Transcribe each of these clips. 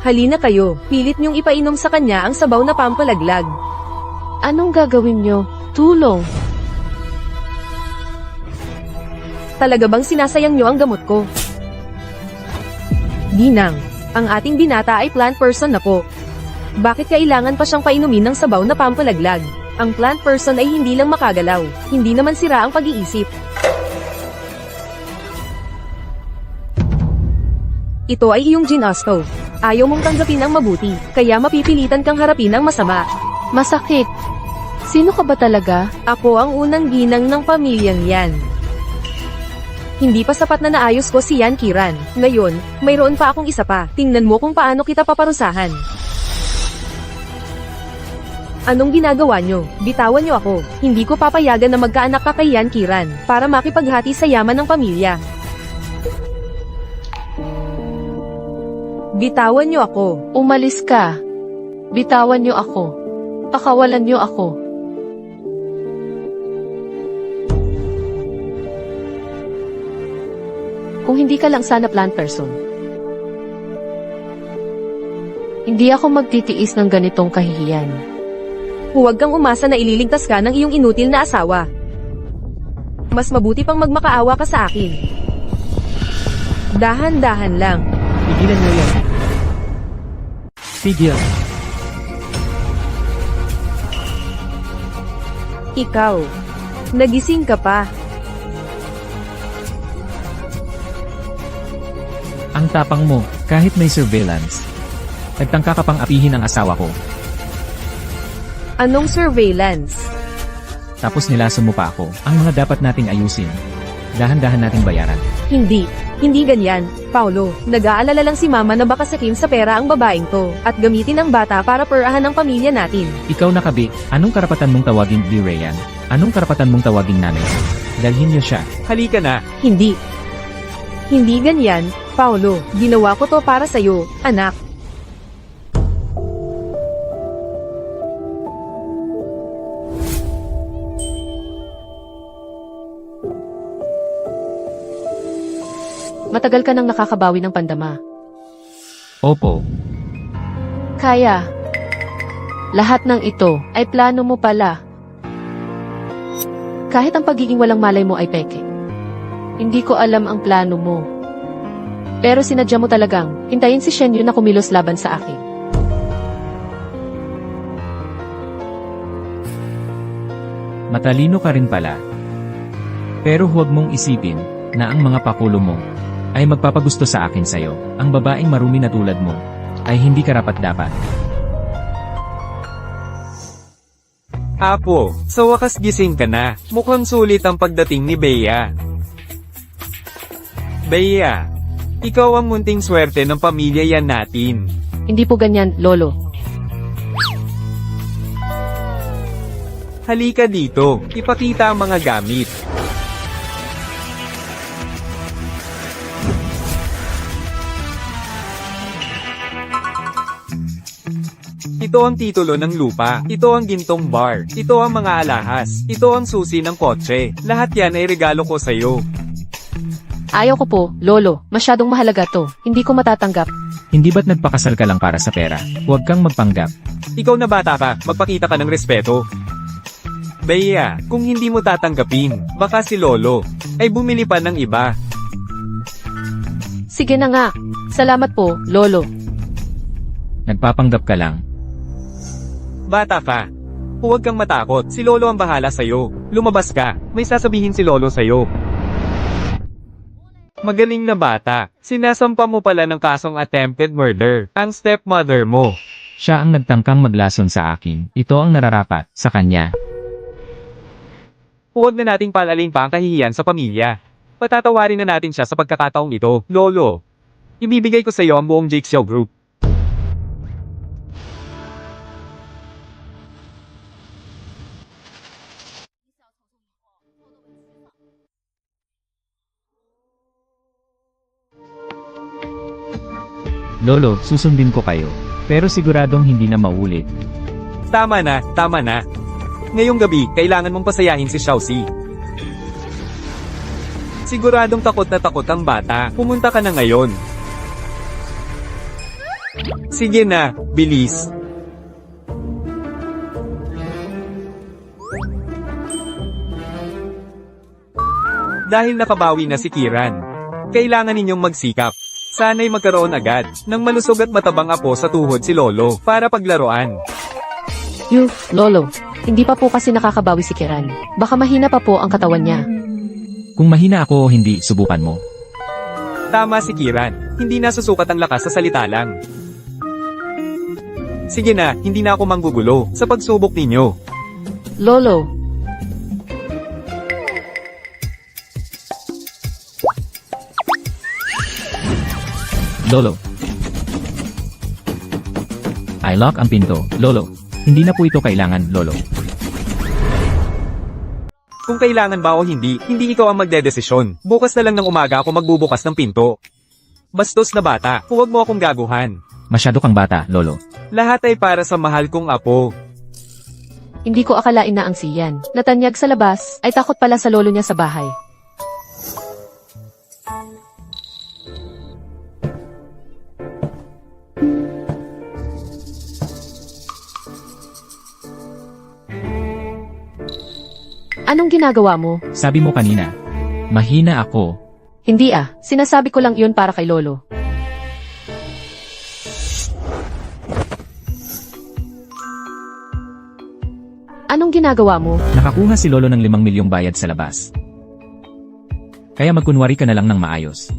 Halina kayo, pilit niyong ipainom sa kanya ang sabaw na pampalaglag. Anong gagawin nyo? Tulong! Talaga bang sinasayang niyo ang gamot ko? Ginang, ang ating binata ay plant person na po. Bakit kailangan pa siyang painumin ng sabaw na pampalaglag? Ang plant person ay hindi lang makagalaw, hindi naman sira ang pag-iisip. Ito ay iyong ginasto. Ayaw mong tanggapin ang mabuti, kaya mapipilitan kang harapin ang masama. Masakit! Sino ka ba talaga? Ako ang unang ginang ng pamilyang yan. Hindi pa sapat na naayos ko si Yan Kiran. Ngayon, mayroon pa akong isa pa. Tingnan mo kung paano kita paparusahan. Anong ginagawa nyo? Bitawan nyo ako. Hindi ko papayagan na magkaanak ka kay Yan Kiran, para makipaghati sa yaman ng pamilya. Bitawan nyo ako. Umalis ka. Bitawan nyo ako. Pakawalan nyo ako. Kung hindi ka lang sana plant person. Hindi ako magtitiis ng ganitong kahihiyan. Huwag kang umasa na ililigtas ka ng iyong inutil na asawa. Mas mabuti pang magmakaawa ka sa akin. Dahan-dahan lang. Tigilan mo yan. Tigil. Ikaw. Nagising ka pa. Ang tapang mo, kahit may surveillance. Nagtangka ka pang apihin ang asawa ko. Anong surveillance? Tapos nilason mo pa ako. Ang mga dapat nating ayusin. Dahan-dahan nating bayaran. Hindi ganyan, Paulo. Nag-aalala lang si mama na baka sakim sa pera ang babaeng to, at gamitin ang bata para perahan ang pamilya natin. Ikaw nakabi, anong karapatan mong tawagin Di Rayan? Anong karapatan mong tawagin nanay? Dalhin niyo siya. Halika na. Hindi. Hindi ganyan, Paulo. Ginawa ko to para sa'yo, anak. Matagal ka nang nakakabawi ng pandama. Opo. Kaya, lahat ng ito ay plano mo pala. Kahit ang pagiging walang malay mo ay peke. Hindi ko alam ang plano mo. Pero sinadya mo talagang hintayin si Shenyu na kumilos laban sa akin. Matalino ka rin pala. Pero huwag mong isipin na ang mga pakulo mo ay magpapagusto sa akin sa'yo. Ang babaeng marumi na tulad mo ay hindi karapat-dapat. Apo, sa wakas gising ka na. Mukhang sulit ang pagdating ni Bea. Bea, ikaw ang munting swerte ng pamilya yan natin. Hindi po ganyan, Lolo. Halika dito, ipakita ang mga gamit. Ito ang titulo ng lupa. Ito ang gintong bar. Ito ang mga alahas. Ito ang susi ng kotse. Lahat yan ay regalo ko sa'yo. Ayaw ko po, Lolo. Masyadong mahalaga to. Hindi ko matatanggap. Hindi ba't nagpakasal ka lang para sa pera? Huwag kang magpanggap. Ikaw na bata ka, magpakita ka ng respeto. Bea, kung hindi mo tatanggapin, baka si Lolo ay bumili pa ng iba. Sige na nga. Salamat po, Lolo. Nagpapanggap ka lang. Bata ka. Huwag kang matakot, si Lolo ang bahala sa'yo. Lumabas ka, may sasabihin si Lolo sa'yo. Magaling na bata, sinasampa mo pala ng kasong attempted murder, ang stepmother mo. Siya ang nagtangkang maglason sa akin. Ito ang nararapat sa kanya. Huwag na nating palalin pa ang kahihiyan sa pamilya. Patatawarin na natin siya sa pagkakataong ito, Lolo. Ibibigay ko sa iyo ang buong Jigsaw Group. Lolo, susundin ko kayo. Pero siguradong hindi na maulit. Tama na, tama na. Ngayong gabi, kailangan mong pasayahin si Xiaoxi. Siguradong takot na takot ang bata. Pumunta ka na ngayon. Sige na, bilis. Dahil nakabawi na si Kiran, kailangan ninyong magsikap. Sana'y magkaroon agad ng malusog at matabang apo sa tuhod si Lolo para paglaruan. Lolo. Hindi pa po kasi nakakabawi si Kiran. Baka mahina pa po ang katawan niya. Kung mahina ako o hindi, subukan mo. Tama si Kiran, hindi nasusukat ang lakas sa salita lang. Sige na, hindi na ako manggugulo sa pagsubok ninyo. Lolo. Lolo. I lock ang pinto, Lolo. Hindi na po ito kailangan, Lolo. Kung kailangan ba o hindi ikaw ang magdedesisyon. Bukas na lang ng umaga ako magbubukas ng pinto. Bastos na bata, huwag mo akong gaguhan. Masyado kang bata, Lolo. Lahat ay para sa mahal kong apo. Hindi ko akalain na ang siyan. Natanyag sa labas, ay takot pala sa lolo niya sa bahay. Anong ginagawa mo? Sabi mo kanina, mahina ako. Hindi sinasabi ko lang iyon para kay lolo. Anong ginagawa mo? Nakakuha si Lolo ng 5 milyong bayad sa labas. Kaya magkunwari ka na lang ng maayos.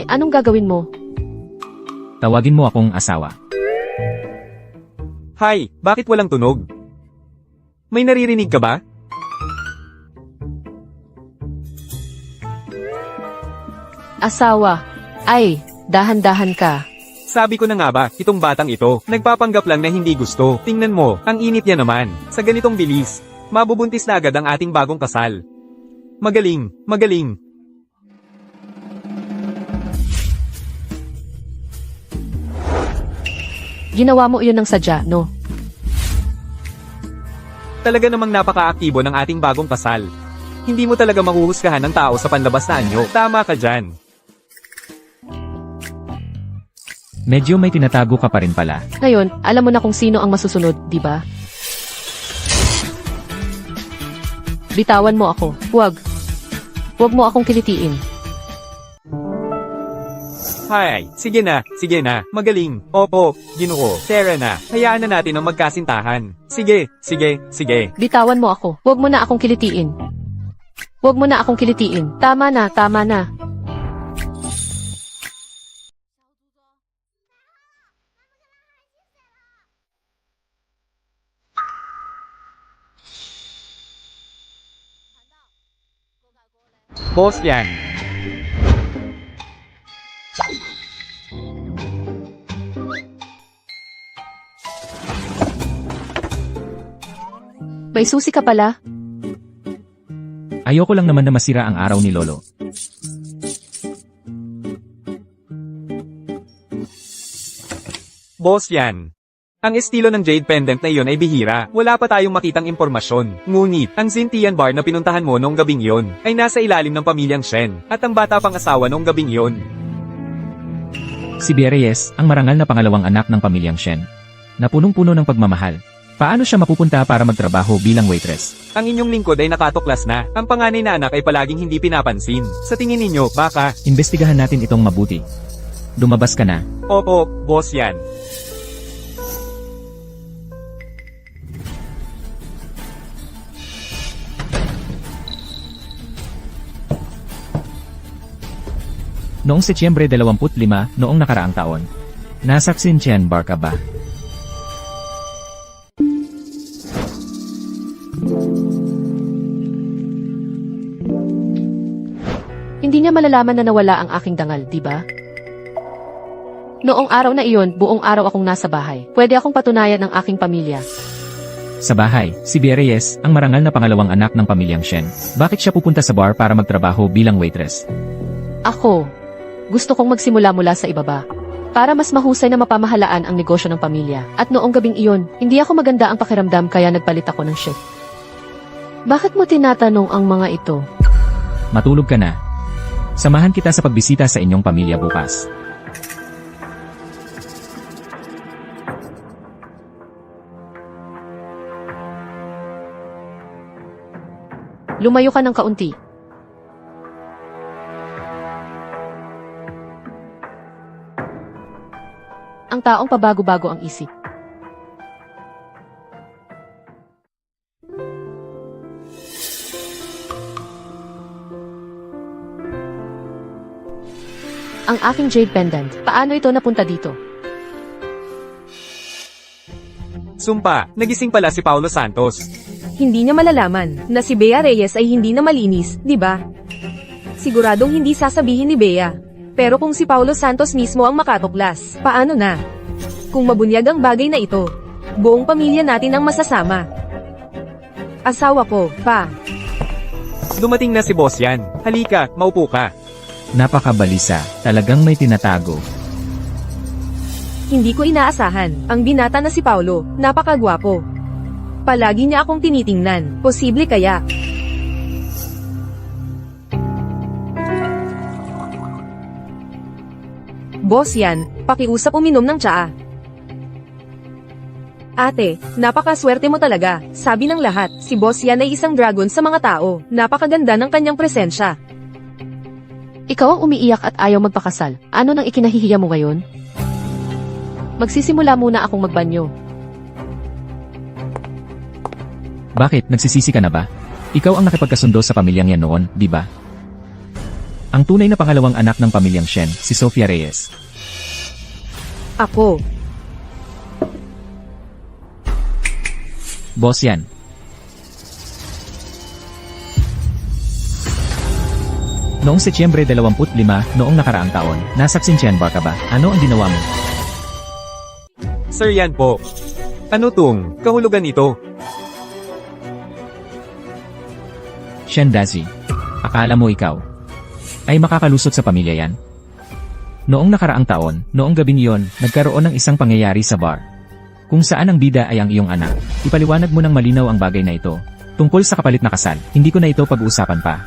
Anong gagawin mo? Tawagin mo akong asawa. Hay, bakit walang tunog? May naririnig ka ba? Asawa. Ay, dahan-dahan ka. Sabi ko na nga ba, itong batang ito, nagpapanggap lang na hindi gusto. Tingnan mo, ang init niya naman. Sa ganitong bilis, mabubuntis na agad ang ating bagong kasal. Magaling, magaling. Ginawa mo iyon ng sadya, no? Talaga namang napaka-aktibo ng ating bagong kasal. Hindi mo talaga mahuhusgahan ng tao sa panlabas na anyo. Tama ka dyan. Medyo may tinatago ka pa rin pala. Ngayon, alam mo na kung sino ang masusunod, di ba? Bitawan mo ako. Huwag. Huwag mo akong kilitiin. Hay, sige na, magaling. Opo, Ginoo, Tara na, hayaan na natin ang magkasintahan. Sige. Bitawan mo ako. Huwag mo na akong kilitiin. Huwag mo na akong kilitiin. Tama na, tama na. Boss yan. May susi ka pala? Ayoko lang naman na masira ang araw ni Lolo. Boss yan. Ang estilo ng jade pendant na iyon ay bihira. Wala pa tayong makitang impormasyon. Ngunit, ang Zintian bar na pinuntahan mo noong gabing iyon ay nasa ilalim ng pamilyang Shen at ang bata pang asawa noong gabing iyon. Si Reyes, ang marangal na pangalawang anak ng pamilyang Shen, na punong-puno ng pagmamahal. Paano siya mapupunta para magtrabaho bilang waitress? Ang inyong lingkod ay nakatuklas na. Ang panganay na anak ay palaging hindi pinapansin. Sa tingin ninyo, baka? Imbestigahan natin itong mabuti. Lumabas ka na. Opo, boss yan. Noong Setyembre 25, noong nakaraang taon, nasa Zintian bar ka ba? Hindi niya malalaman na nawala ang aking dangal, di ba? Noong araw na iyon, buong araw akong nasa bahay. Pwede akong patunayan ng aking pamilya. Sa bahay, si Reyes, ang marangal na pangalawang anak ng pamilyang Shen. Bakit siya pupunta sa bar para magtrabaho bilang waitress? Ako, gusto kong magsimula mula sa ibaba. Para mas mahusay na mapamahalaan ang negosyo ng pamilya. At noong gabing iyon, hindi ako maganda ang pakiramdam kaya nagpalit ako ng chef. Bakit mo tinatanong ang mga ito? Matulog ka na. Samahan kita sa pagbisita sa inyong pamilya bukas. Lumayo ka ng kaunti. Ang taong pabago-bago ang isip. Ang aking jade pendant. Paano ito napunta dito? Sumpa, nagising pala si Paulo Santos. Hindi niya malalaman na si Bea Reyes ay hindi na malinis, di ba? Siguradong hindi sasabihin ni Bea. Pero kung si Paulo Santos mismo ang makatuklas, paano na? Kung mabunyag ang bagay na ito, buong pamilya natin ang masasama. Asawa ko, pa. Dumating na si boss yan. Halika, maupo ka. Napakabalisa, talagang may tinatago. Hindi ko inaasahan, ang binata na si Paulo, napakagwapo. Palagi niya akong tinitingnan, posible kaya. Boss yan, pakiusap uminom ng tsaa. Ate, napakaswerte mo talaga, sabi ng lahat, si boss yan ay isang dragon sa mga tao, napakaganda ng kanyang presensya. Ikaw ang umiiyak at ayaw magpakasal. Ano nang ikinahihiya mo ngayon? Magsisimula muna akong magbanyo. Bakit, nagsisisi ka na ba? Ikaw ang nakipagkasundo sa pamilyang yan noon, di ba? Ang tunay na pangalawang anak ng pamilyang Shen, si Sofia Reyes. Ako, Boss yan. Noong Setyembre 25, noong nakaraang taon, nasa Xinjiang Bar ka ba? Ano ang ginawa mo? Sir yan po. Ano tung, kahulugan ito? Shen Dazi. Akala mo ikaw ay makakalusot sa pamilya yan? Noong nakaraang taon, noong gabing iyon, nagkaroon ng isang pangyayari sa bar. Kung saan ang bida ay ang iyong anak. Ipaliwanag mo ng malinaw ang bagay na ito. Tungkol sa kapalit na kasal, hindi ko na ito pag-uusapan pa.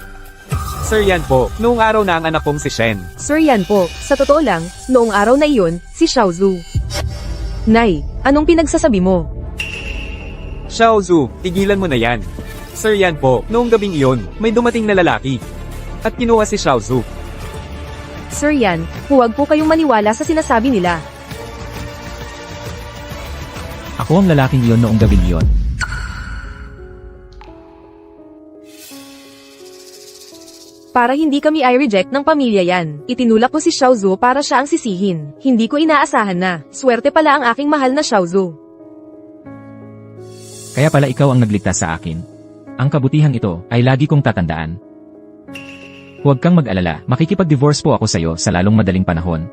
Sir yan po, noong araw na ang anak kong si Shen. Sir yan po, sa totoo lang, noong araw na iyon, si Xiaozu. Nay, anong pinagsasabi mo? Xiaozu, tigilan mo na yan. Sir yan po, noong gabing iyon, may dumating na lalaki. At kinuha si Xiaozu. Sir yan, huwag po kayong maniwala sa sinasabi nila. Ako ang lalaking iyon noong gabing iyon. Para hindi kami i-reject ng pamilya yan, itinulak ko si Xiaozu para siya ang sisihin. Hindi ko inaasahan na, swerte pala ang aking mahal na Xiaozu. Kaya pala ikaw ang nagligtas sa akin. Ang kabutihang ito ay lagi kong tatandaan. Huwag kang mag-alala, makikipag-divorce po ako sa'yo sa lalong madaling panahon.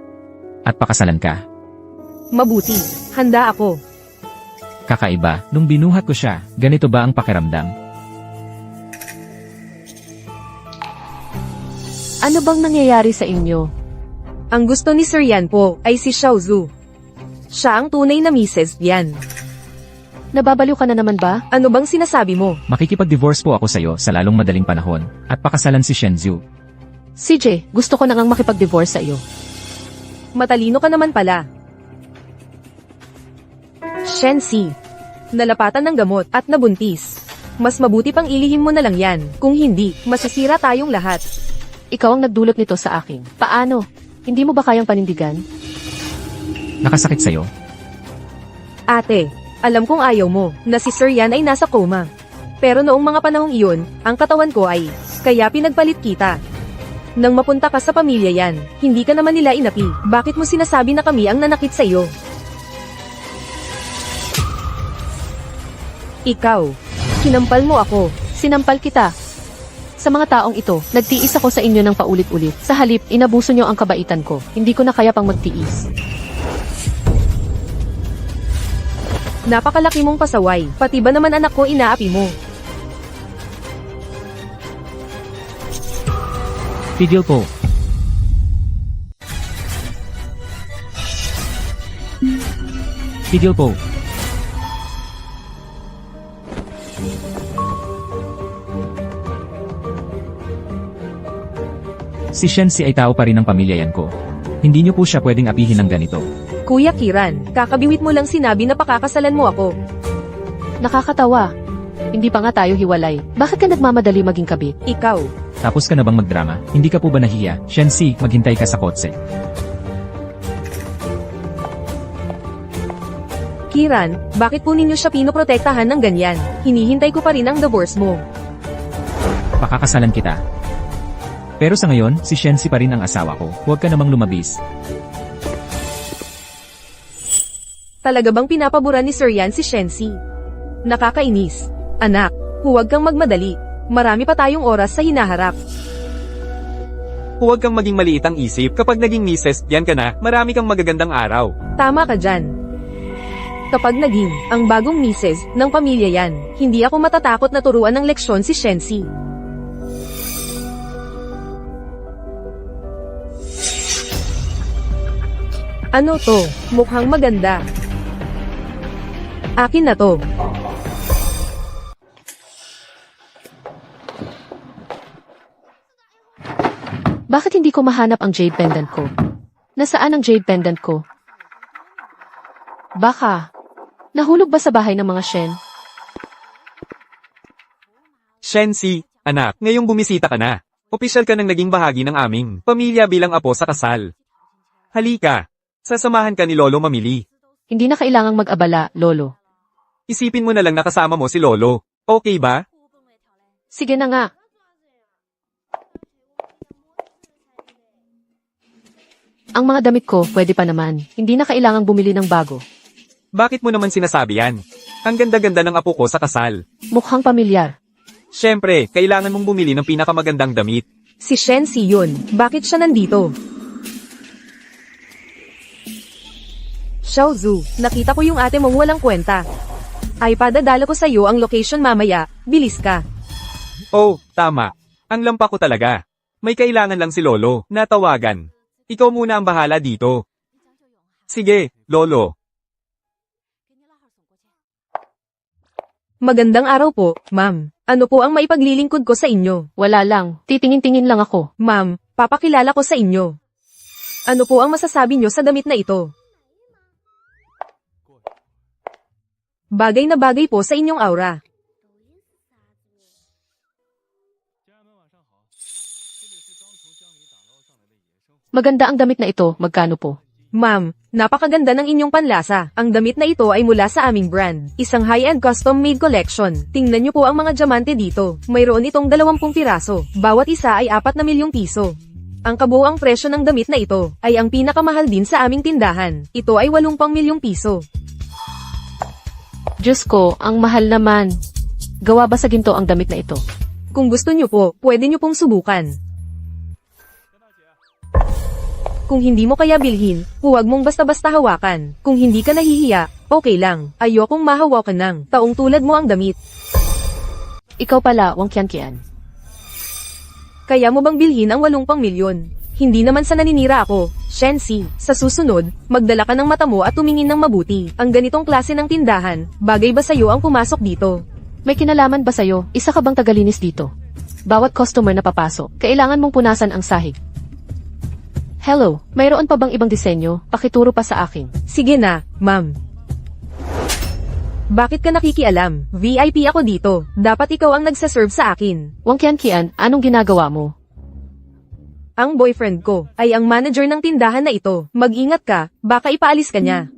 At pakasalan ka. Mabuti, handa ako. Kakaiba, nung binuhat ko siya, ganito ba ang pakiramdam? Ano bang nangyayari sa inyo? Ang gusto ni Sir Yan po ay si Xiaozu. Siya ang tunay na Mrs. Yan. Nababaliw ka na naman ba? Ano bang sinasabi mo? Makikipag-divorce po ako sa'yo sa lalong madaling panahon. At pakasalan si Shenzhou. CJ, gusto ko na ngang makipag-divorce sa iyo. Matalino ka naman pala. Shensi. Nalapatan ng gamot at nabuntis. Mas mabuti pang ilihim mo na lang yan. Kung hindi, masisira tayong lahat. Ikaw ang nagdulot nito sa akin. Paano? Hindi mo ba kayang panindigan? Nakasakit sa'yo? Ate, alam kong ayaw mo na si Sir Yan ay nasa coma. Pero noong mga panahong iyon, ang katawan ko ay, kaya pinagpalit kita. Nang mapunta ka sa pamilya yan, hindi ka naman nila inapi. Bakit mo sinasabi na kami ang nanakit sa iyo? Ikaw, kinampal mo ako. Sinampal kita. Sa mga taong ito, nagtiis ako sa inyo ng paulit-ulit. Sa halip, inabuso nyo ang kabaitan ko. Hindi ko na kaya pang magtiis. Napakalaki mong pasaway, pati ba naman anak ko inaapi mo? Tigil po. Tigil po. Si Shensi ay tao pa rin ng pamilya yan ko. Hindi niyo po siya pwedeng apihin ng ganito. Kuya Kiran, kakabiwit mo lang sinabi na pakakasalan mo ako. Nakakatawa. Hindi pa nga tayo hiwalay. Bakit ka nagmamadali maging kabit? Ikaw. Tapos ka na bang magdrama? Hindi ka po ba nahiya? Shensi, maghintay ka sa kotse. Kiran, bakit po ninyo siya pinoprotektahan ng ganyan? Hinihintay ko pa rin ang divorce mo. Pakakasalan kita. Pero sa ngayon, si Shensi pa rin ang asawa ko. Huwag ka namang lumabis. Talaga bang pinapabura ni Sir Yan si Shensi? Nakakainis. Anak, huwag kang magmadali. Marami pa tayong oras sa hinaharap. Huwag kang maging maliit ang isip. Kapag naging Mrs. Yan ka na, marami kang magagandang araw. Tama ka dyan. Kapag naging ang bagong misis ng pamilya yan, hindi ako matatakot na turuan ng leksyon si Shensi. Ano to? Mukhang maganda. Akin na to. Bakit hindi ko mahanap ang jade pendant ko? Nasaan ang jade pendant ko? Baka, nahulog ba sa bahay ng mga Shen? Shensi, anak, ngayong bumisita ka na. Opisyal ka nang naging bahagi ng aming pamilya bilang apo sa kasal. Halika, sasamahan ka ni Lolo mamili. Hindi na kailangang mag-abala, Lolo. Isipin mo na lang na kasama mo si Lolo. Okay ba? Sige na nga. Ang mga damit ko, pwede pa naman. Hindi na kailangang bumili ng bago. Bakit mo naman sinasabi yan? Ang ganda-ganda ng apo ko sa kasal. Mukhang pamilyar. Siyempre, kailangan mong bumili ng pinakamagandang damit. Si Shensi yun. Bakit siya nandito? Xiaozu, nakita ko yung ate mong walang kwenta. Ay padadala ko sa'yo ang location mamaya. Bilis ka. Oh, tama. Ang lampa ko talaga. May kailangan lang si Lolo, natawagan. Ikaw muna ang bahala dito. Sige, Lolo. Magandang araw po, ma'am. Ano po ang maipaglilingkod ko sa inyo? Wala lang. Titingin-tingin lang ako. Ma'am, papakilala ko sa inyo. Ano po ang masasabi nyo sa damit na ito? Bagay na bagay po sa inyong aura. Maganda ang damit na ito. Magkano po? Ma'am, napakaganda ng inyong panlasa. Ang damit na ito ay mula sa aming brand. Isang high-end custom-made collection. Tingnan niyo po ang mga diamante dito. Mayroon itong 20 piraso. Bawat isa ay 4 na milyong piso. Ang kabuuang presyo ng damit na ito ay ang pinakamahal din sa aming tindahan. Ito ay 80 milyong piso. Diyos ko, ang mahal naman. Gawa ba sa ginto ang damit na ito? Kung gusto niyo po, pwede niyo pong subukan. Kung hindi mo kaya bilhin, huwag mong basta-basta hawakan. Kung hindi ka nahihiya, okay lang. Ayokong mahawakan ng taong tulad mo ang damit. Ikaw pala, Wang Qianqian. Kaya mo bang bilhin ang 80 milyon? Hindi naman sa naninira ako, Shensi. Sa susunod, magdala ka ng mata mo at tumingin ng mabuti. Ang ganitong klase ng tindahan, bagay ba sa'yo ang pumasok dito? May kinalaman ba sa'yo? Isa ka bang tagalinis dito? Bawat customer na papasok, kailangan mong punasan ang sahig. Hello, mayroon pa bang ibang disenyo? Pakituro pa sa akin. Sige na, ma'am. Bakit ka nakikialam? VIP ako dito. Dapat ikaw ang nagsaserve sa akin. Wang Qianqian, anong ginagawa mo? Ang boyfriend ko ay ang manager ng tindahan na ito. Mag-ingat ka, baka ipaalis ka niya.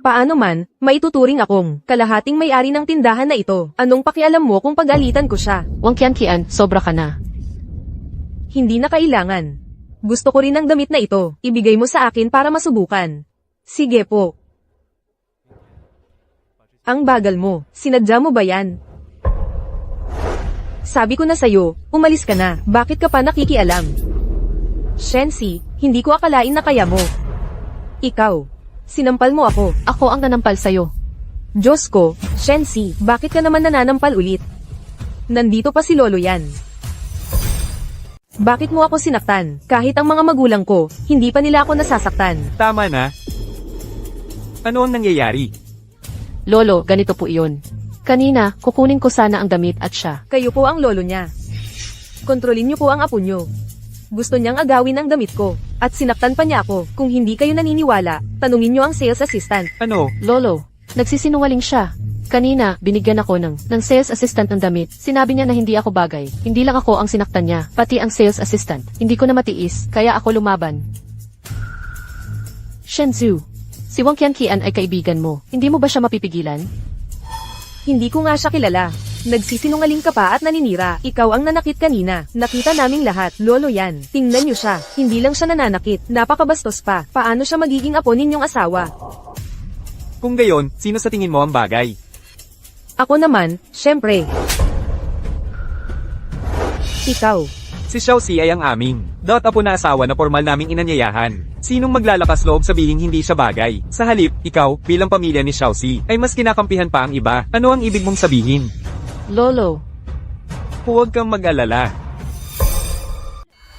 Paano man, maituturing akong kalahating may-ari ng tindahan na ito. Anong pakialam mo kung pag-alitan ko siya? Wang Qianqian, sobra ka na. Hindi na kailangan. Gusto ko rin ng damit na ito. Ibigay mo sa akin para masubukan. Sige po. Ang bagal mo. Sinadya mo ba yan? Sabi ko na sa'yo, umalis ka na. Bakit ka pa nakikialam? Shensi, hindi ko akalain na kaya mo. Ikaw. Sinampal mo ako. Ako ang nanampal sa'yo. Diyos ko, Shensi, bakit ka naman nananampal ulit? Nandito pa si Lolo yan. Bakit mo ako sinaktan? Kahit ang mga magulang ko, hindi pa nila ako nasasaktan. Tama na. Ano ang nangyayari? Lolo, ganito po iyon. Kanina, kukunin ko sana ang damit at siya. Kayo po ang lolo niya. Kontrolin niyo po ang apo niyo. Gusto niyang agawin ang damit ko, at sinaktan pa niya ako. Kung hindi kayo naniniwala, tanungin niyo ang sales assistant. Ano? Lolo, nagsisinungaling siya. Kanina, binigyan ako ng sales assistant ng damit. Sinabi niya na hindi ako bagay. Hindi lang ako ang sinaktan niya, pati ang sales assistant. Hindi ko na matiis, kaya ako lumaban. Shenzhou, si Wang Qianqian ay kaibigan mo. Hindi mo ba siya mapipigilan? Hindi ko nga siya kilala. Nagsisinungaling ka pa at naninira. Ikaw ang nanakit kanina. Nakita naming lahat. Lolo yan. Tingnan niyo siya. Hindi lang siya nananakit. Napakabastos pa. Paano siya magiging apo ninyong asawa? Kung gayon, sino sa tingin mo ang bagay? Ako naman, syempre. Ikaw. Si Xiaoxi ay ang aming apo na asawa na formal naming inanyayahan. Sinong maglalakas loob sabihing hindi siya bagay? Sa halip, ikaw, bilang pamilya ni Xiaoxi, ay mas kinakampihan pa ang iba. Ano ang ibig mong sabihin? Lolo, Huwag kang mag-alala.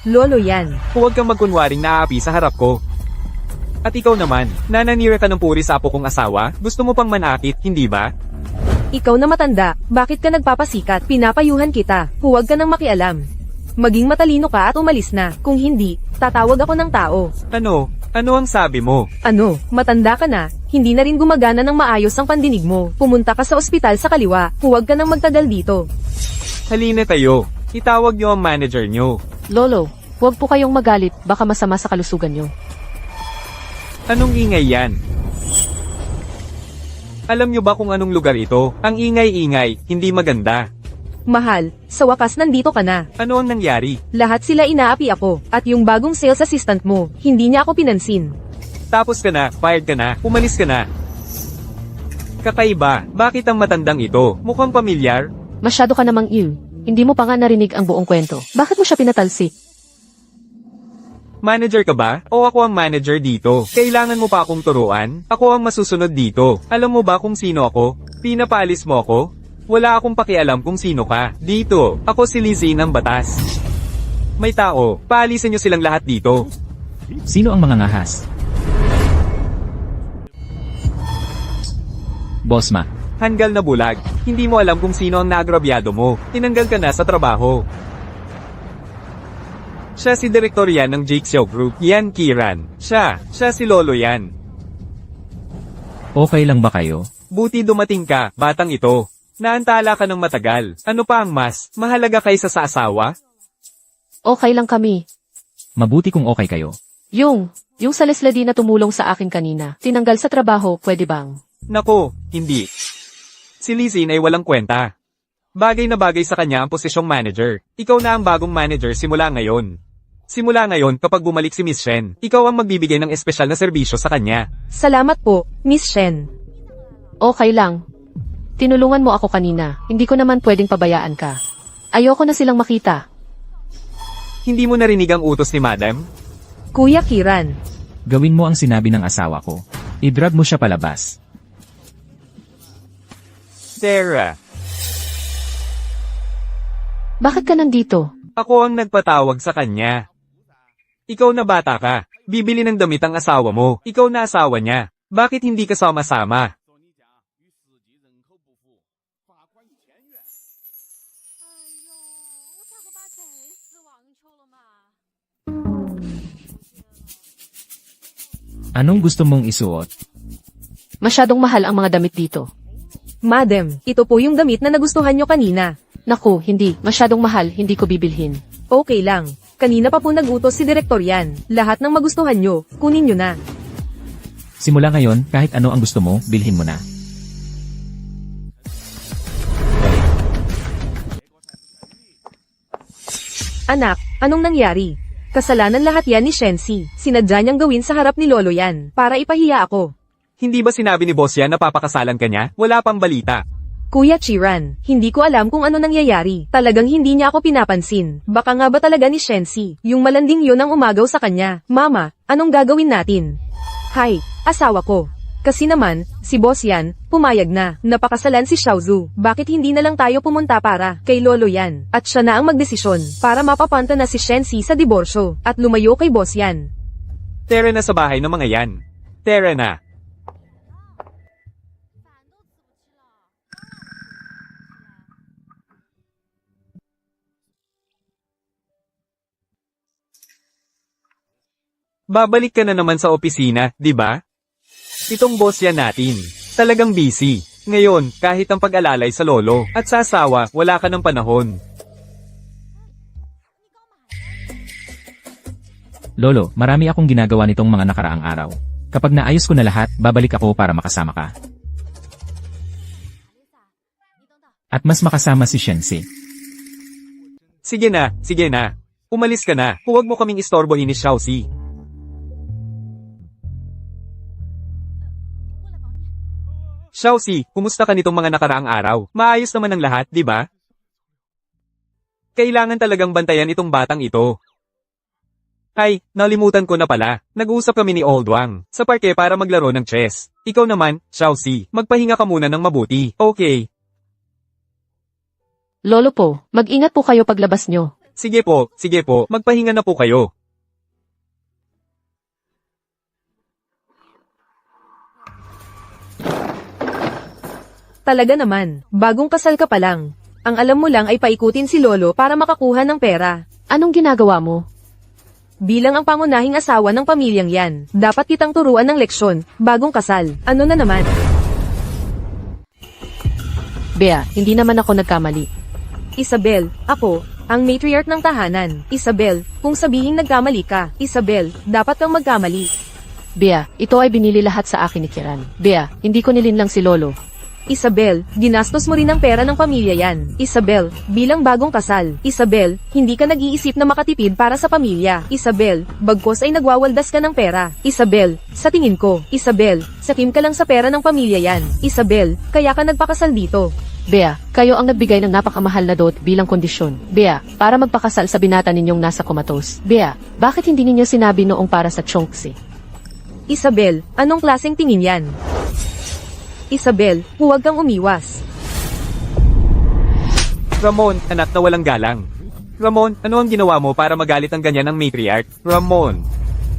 Lolo yan. Huwag kang magkunwaring naaapi sa harap ko. At ikaw naman, nananira ka ng puri sa apo kong asawa? Gusto mo pang manakit, hindi ba? Ikaw na matanda, bakit ka nagpapasikat? Pinapayuhan kita. Huwag ka nang makialam. Maging matalino ka at umalis na. Kung hindi, tatawag ako ng tao. Ano? Ano ang sabi mo? Ano, matanda ka na, hindi na rin gumagana ng maayos ang pandinig mo. Pumunta ka sa ospital sa kaliwa. Huwag ka nang magtagal dito. Halina kayo. Itawag niyo ang manager niyo. Lolo, huwag po kayong magalit, baka masama sa kalusugan niyo. Anong ingay yan? Alam niyo ba kung anong lugar ito? Ang ingay-ingay, hindi maganda. Mahal, sa wakas nandito ka na. Ano ang nangyari? Lahat sila inaapi ako, at yung bagong sales assistant mo, hindi niya ako pinansin. Tapos ka na, fired ka na, umalis ka na. Kakaiba, bakit ang matandang ito? Mukhang pamilyar? Masyado ka namang ill. Hindi mo pa nga narinig ang buong kwento. Bakit mo siya pinatalsik? Manager ka ba? O ako ang manager dito? Kailangan mo pa akong turuan? Ako ang masusunod dito. Alam mo ba kung sino ako? Pinapaalis mo ako? Wala akong pakialam kung sino ka. Dito, ako si Lizzie ng batas. May tao, paalisin niyo silang lahat dito. Sino ang mga ngahas? Bosma, Hanggal na bulag, hindi mo alam kung sino ang naagrabyado mo. Tinanggal ka na sa trabaho. Siya si direktor yan ng Jake Xiao Group, Yan Kiran. Siya si Lolo yan. okay lang ba kayo? Buti dumating ka, batang ito. Naantala ka ng matagal. Ano pa ang mas mahalaga kaysa sa asawa? Okay lang kami. Mabuti kung okay kayo. Yung sa Leslie na tumulong sa akin kanina, tinanggal sa trabaho, pwede bang? Nako, hindi. Si Lizzie ay walang kwenta. Bagay na bagay sa kanya ang posisyong manager. Ikaw na ang bagong manager simula ngayon. Simula ngayon, kapag bumalik si Miss Shen, ikaw ang magbibigay ng espesyal na serbisyo sa kanya. Salamat po, Miss Shen. Okay lang. Tinulungan mo ako kanina, hindi ko naman pwedeng pabayaan ka. Ayoko na silang makita. Hindi mo narinig ang utos ni Madam? Kuya Kiran. Gawin mo ang sinabi ng asawa ko. I-drag mo siya palabas. Sarah, Bakit ka nandito? ako ang nagpatawag sa kanya. Ikaw na bata ka. Bibili ng damit ang asawa mo. Ikaw na asawa niya. Bakit hindi ka sama-sama? Anong gusto mong isuot? Masyadong mahal ang mga damit dito. Madam, ito po yung damit na nagustuhan nyo kanina. Naku, hindi. Masyadong mahal, hindi ko bibilhin. Okay lang. Kanina pa po nagutos si direktor yan. Lahat ng magustuhan nyo, kunin nyo na. Simula ngayon, kahit ano ang gusto mo, bilhin mo na. Anak, anong nangyari? Kasalanan lahat yan ni Shensi. Sinadya niyang gawin sa harap ni Lolo yan, para ipahiya ako. Hindi ba sinabi ni boss yan na papakasalan ka niya? Wala pang balita. Kuya Chiran, hindi ko alam kung ano nangyayari. Talagang hindi niya ako pinapansin. Baka nga ba talaga ni Shensi? Yung malanding yun ang umagaw sa kanya. Mama, anong gagawin natin? Hay, asawa ko. Kasi naman, si boss yan, pumayag na. Napakasalan si Xiaozu. Bakit hindi na lang tayo pumunta para kay Lolo yan? At siya na ang magdesisyon para mapapanta na si Shensi sa diborsyo at lumayo kay boss yan. Tara na sa bahay ng mga yan. Tara na. Babalik ka na naman sa opisina, di ba? Itong boss yan natin. Talagang busy. Ngayon, kahit ang pag-alalay sa lolo at sa asawa, wala ka ng panahon. Lolo, marami akong ginagawa nitong mga nakaraang araw. Kapag naayos ko na lahat, babalik ako para makasama ka. At mas makasama si Shensi. Sige na, sige na. Umalis ka na. Huwag mo kaming istorbohin ni Xiaoxi. Xiaoxi, kumusta ka nitong mga nakaraang araw? Maayos naman ang lahat, di ba? Kailangan talagang bantayan itong batang ito. Ay, nalimutan ko na pala. Nag-uusap kami ni Old Wang sa parke para maglaro ng chess. Ikaw naman, Xiaoxi, magpahinga ka muna ng mabuti, okay? Lolo po, mag-ingat po kayo paglabas nyo. Sige po, magpahinga na po kayo. Talaga naman, bagong kasal ka pa lang. Ang alam mo lang ay paikutin si Lolo para makakuha ng pera. Anong ginagawa mo? Bilang ang pangunahing asawa ng pamilyang yan, dapat kitang turuan ng leksyon, bagong kasal. Ano na naman? Bea, hindi naman ako nagkamali. Isabel, ako, ang matriarch ng tahanan. Isabel, kung sabihing nagkamali ka, Isabel, dapat kang magkamali. Bea, ito ay binili lahat sa akin ni Kiran. Bea, hindi ko nilinlang si Lolo. Isabel, ginastos mo rin ang pera ng pamilya yan. Isabel, bilang bagong kasal. Isabel, hindi ka nag-iisip na makatipid para sa pamilya. Isabel, bagkos ay nagwawaldas ka ng pera. Isabel, sa tingin ko. Isabel, sakim ka lang sa pera ng pamilya yan. Isabel, kaya ka nagpakasal dito. Bea, kayo ang nagbigay ng napakamahal na dot bilang kondisyon. Bea, para magpakasal sa binata ninyong nasa comatose. Bea, bakit hindi ninyo sinabi noong para sa Chongqi? Isabel, anong klaseng tingin yan? Isabel, huwag kang umiwas. Ramon, anak na walang galang. Ramon, ano ang ginawa mo para magalit ang ganyan ng matriarch? Ramon.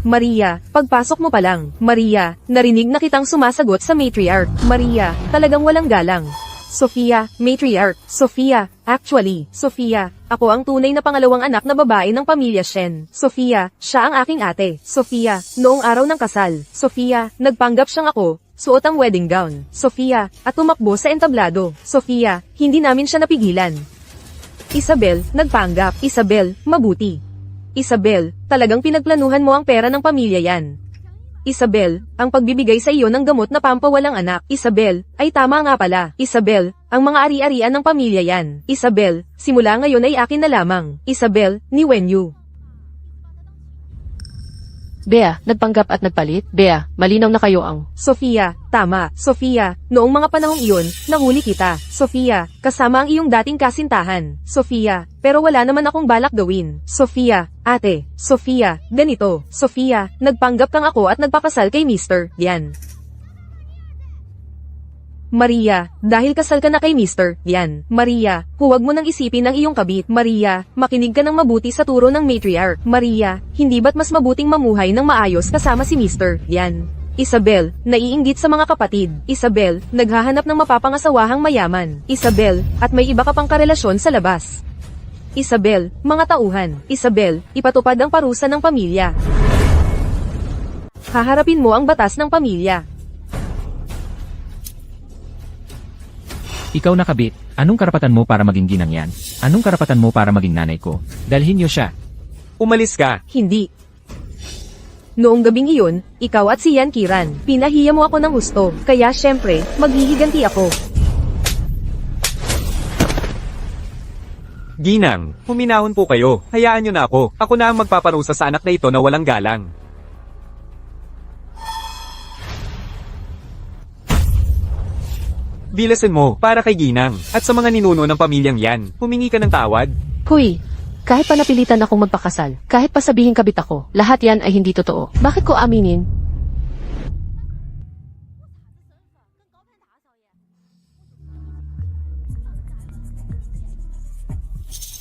Maria, pagpasok mo pa lang. Maria, narinig na kitang sumasagot sa matriarch. Maria, talagang walang galang. Sofia, matriarch. Sofia, actually, Sofia, ako ang tunay na pangalawang anak na babae ng pamilya Shen. Sofia, siya ang aking ate. Sofia, noong araw ng kasal. Sofia, nagpanggap siyang ako. Suot ang wedding gown. Sofia, at tumakbo sa entablado. Sofia, hindi namin siya napigilan. Isabel, nagpanggap. Isabel, mabuti. Isabel, talagang pinagplanuhan mo ang pera ng pamilya yan. Isabel, ang pagbibigay sa iyo ng gamot na pampawalang anak. Isabel, ay tama nga pala. Isabel, ang mga ari-arian ng pamilya yan. Isabel, simula ngayon ay akin na lamang. Isabel, ni Wenyu. Bea, nagpanggap at nagpalit? Bea, malinaw na kayo ang... Sofia, tama. Sofia, noong mga panahong iyon, nahuli kita. Sofia, kasama ang iyong dating kasintahan. Sofia, pero wala naman akong balak gawin. Sofia, ate. Sofia, ganito. Sofia, nagpanggap kang ako at nagpakasal kay Mr. Yan. Maria, dahil kasal ka na kay Mr. Yan. Maria, huwag mo nang isipin ang iyong kabit. Maria, makinig ka ng mabuti sa turo ng matriarch. Maria, hindi ba't mas mabuting mamuhay ng maayos kasama si Mr. Yan? Isabel, naiinggit sa mga kapatid. Isabel, naghahanap ng mapapangasawahang mayaman. Isabel, at may iba ka pang karelasyon sa labas. Isabel, mga tauhan. Isabel, ipatupad ang parusa ng pamilya. Haharapin mo ang batas ng pamilya. Ikaw na kabit, anong karapatan mo para maging ginang yan? Anong karapatan mo para maging nanay ko? Dalhin niyo siya. Umalis ka. Hindi. Noong gabing iyon, ikaw at si Yan Kiran, pinahiya mo ako ng gusto, kaya syempre, maghihiganti ako. Ginang, huminahon po kayo. Hayaan niyo na ako. Ako na ang magpaparusa sa anak na ito na walang galang. Bilasin mo, para kay Ginang, at sa mga ninuno ng pamilyang yan, humingi ka ng tawad. Huy, kahit pa napilitan akong magpakasal, kahit pa sabihin kabit ako, lahat yan ay hindi totoo. Bakit ko aminin?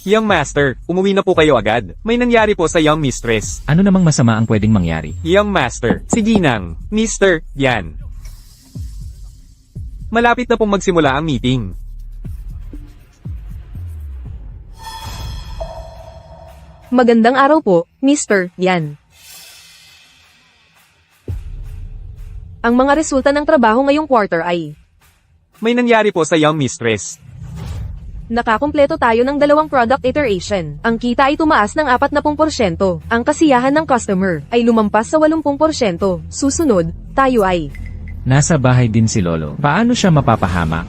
Young Master, umuwi na po kayo agad. May nangyari po sa Young Mistress. Ano namang masama ang pwedeng mangyari? Young Master, si Ginang, Mr. Yan. Malapit na pong magsimula ang meeting. Magandang araw po, Mr. Yan. Ang mga resulta ng trabaho ngayong quarter ay May nangyari po sa Young Mistress. Nakakumpleto tayo ng 2 product iteration. Ang kita ay tumaas ng 40%. Ang kasiyahan ng customer ay lumampas sa 80%. Susunod, tayo ay Nasa bahay din si Lolo. Paano siya mapapahamak?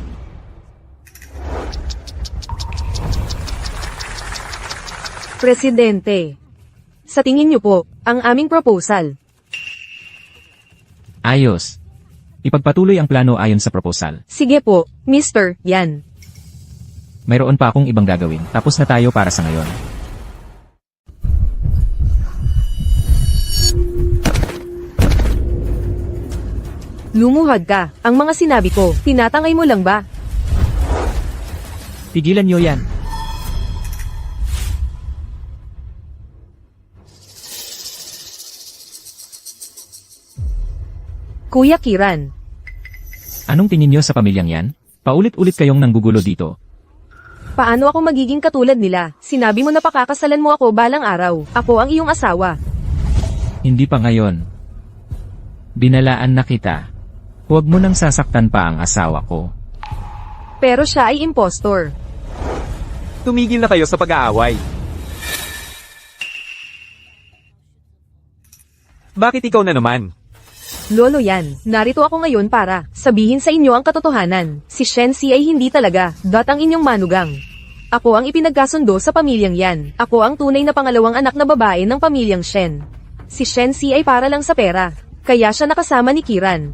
Presidente. Sa tingin niyo po, ang aming proposal. Ayos. Ipagpatuloy ang plano ayon sa proposal. Sige po, Mr. Yan. Mayroon pa akong ibang gagawin. Tapos na tayo para sa ngayon. Lumuhad ka. Ang mga sinabi ko, tinatangay mo lang ba? Tigilan niyo yan. Kuya Kiran. Anong tingin niyo sa pamilyang yan? Paulit-ulit kayong nanggugulo dito. Paano ako magiging katulad nila? Sinabi mo na pakakasalan mo ako balang araw. Ako ang iyong asawa. Hindi pa ngayon. Binalaan na kita. Huwag mo nang sasaktan pa ang asawa ko. Pero siya ay impostor. Tumigil na kayo sa pag-aaway. Bakit ikaw na naman? Lolo Yan, narito ako ngayon para sabihin sa inyo ang katotohanan. Si Shensi ay hindi talaga ang inyong manugang. Ako ang ipinagkasundo sa pamilyang yan. Ako ang tunay na pangalawang anak na babae ng pamilyang Shen. Si Shensi ay para lang sa pera. Kaya siya nakasama ni Kiran.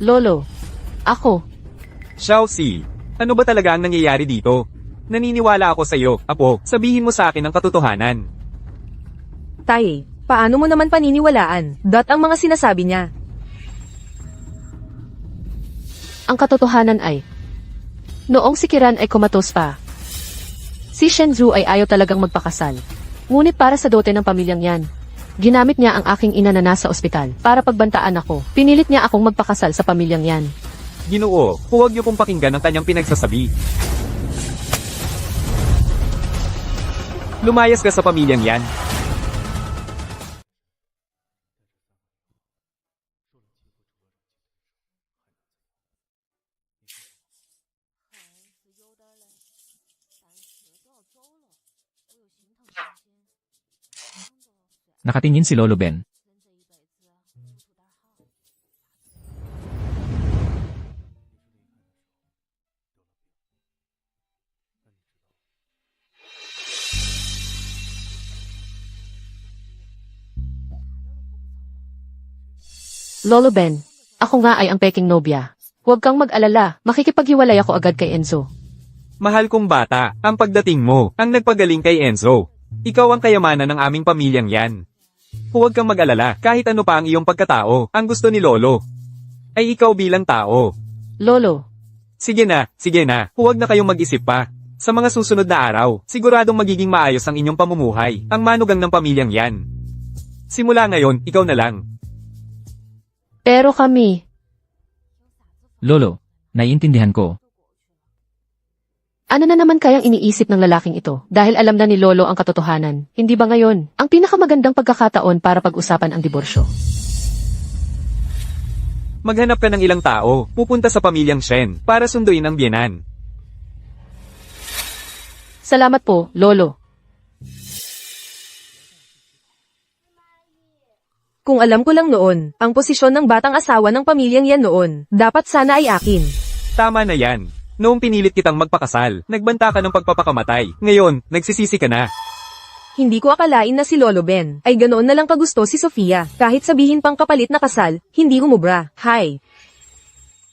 Lolo. Ako. Xiaoxi, ano ba talaga ang nangyayari dito? Naniniwala ako sa iyo, Apo. Sabihin mo sa akin ang katotohanan. Tay, paano mo naman paniniwalaan? Ang mga sinasabi niya. Ang katotohanan ay, noong si Kiran ay kumatos pa, si Shenzhou ay ayaw talagang magpakasal. Ngunit para sa dote ng pamilyang yan, ginamit niya ang aking ina na nasa ospital para pagbantaan ako. Pinilit niya akong magpakasal sa pamilyang yan. Ginoo, huwag niyo pong pakinggan ang kanyang pinagsasabi. Lumayas ka sa pamilyang yan. Nakatingin si Lolo Ben. Lolo Ben, ako nga ay ang peking nobya. Huwag kang mag-alala, makikipaghiwalay ako agad kay Enzo. Mahal kong bata, ang pagdating mo, ang nagpagaling kay Enzo. Ikaw ang kayamanan ng aming pamilyang yan. Huwag kang mag-alala, kahit ano pa ang iyong pagkatao, ang gusto ni Lolo ay ikaw bilang tao. Lolo, Sige na, huwag na kayong mag-isip pa. Sa mga susunod na araw, siguradong magiging maayos ang inyong pamumuhay, ang manugang ng pamilyang yan. Simula ngayon, ikaw na lang. pero kami, Lolo, naiintindihan ko. ano na naman kayang iniisip ng lalaking ito? Dahil alam na ni Lolo ang katotohanan. Hindi ba ngayon, ang pinakamagandang pagkakataon para pag-usapan ang diborsyo? Maghanap ka ng ilang tao, pupunta sa pamilyang Shen, para sunduin ang biyenan. Salamat po, Lolo. Kung alam ko lang noon, ang posisyon ng batang asawa ng pamilyang yan noon, dapat sana ay akin. Tama na yan. Noong pinilit kitang magpakasal, nagbanta ka ng pagpapakamatay. Ngayon, nagsisisi ka na. Hindi ko akalain na si Lolo Ben ay ganoon na lang kagusto si Sofia. Kahit sabihin pang kapalit na kasal, hindi umubra. Hay.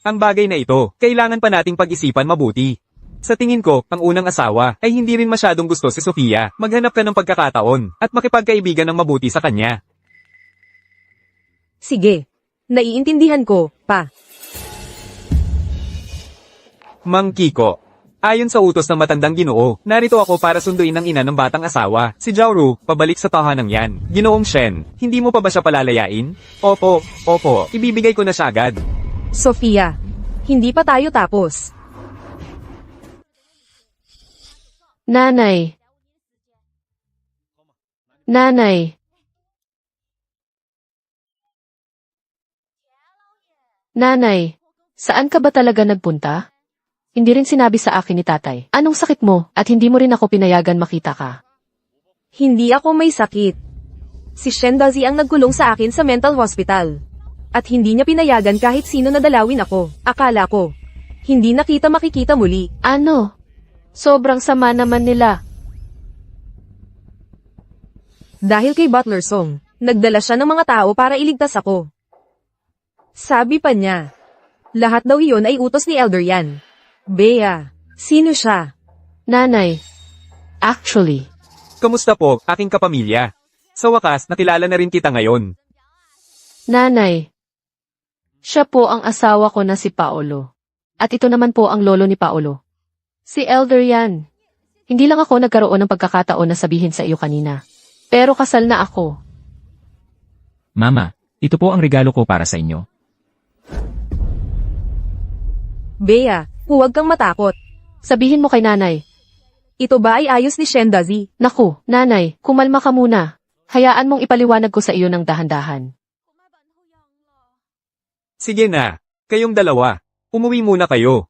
Ang bagay na ito, kailangan pa nating pag-isipan mabuti. Sa tingin ko, ang unang asawa ay hindi rin masyadong gusto si Sofia. Maghanap ka ng pagkakataon at makipagkaibigan ng mabuti sa kanya. Sige. Naiintindihan ko, pa. Mang Kiko. Ayon sa utos ng matandang Ginoo, narito ako para sunduin ang ina ng batang asawa, si Jiaoru, pabalik sa tahanang yan. Ginoong Shen, hindi mo pa ba siya palalayain? Opo, ibibigay ko na siya agad. Sofia. Hindi pa tayo tapos. Nanay. Nanay. Nanay. Saan ka ba talaga nagpunta? Hindi rin sinabi sa akin ni tatay. Anong sakit mo at hindi mo rin ako pinayagan makita ka? Hindi ako may sakit. Si Shendazi ang nagkulong sa akin sa mental hospital. At hindi niya pinayagan kahit sino na dalawin ako. Akala ko. Hindi na kita makikita muli. Ano? Sobrang sama naman nila. Dahil kay Butler Song, nagdala siya ng mga tao para iligtas ako. Sabi pa niya, lahat daw iyon ay utos ni Elder Yan. Bea, sino siya? Nanay. Actually, Kamusta po, aking kapamilya? Sa wakas, nakilala na rin kita ngayon. nanay. Siya po ang asawa ko na si Paolo. At ito naman po ang lolo ni Paolo. Si Elder Yan. Hindi lang ako nagkaroon ng pagkakataon na sabihin sa iyo kanina. Pero kasal na ako. Mama, ito po ang regalo ko para sa inyo. Bea, huwag kang matakot. Sabihin mo kay nanay. Ito ba ay ayos ni Shendazi? Naku, nanay, kumalma ka muna. Hayaan mong ipaliwanag ko sa iyo ng dahan-dahan. Sige na, kayong dalawa. Umuwi muna kayo.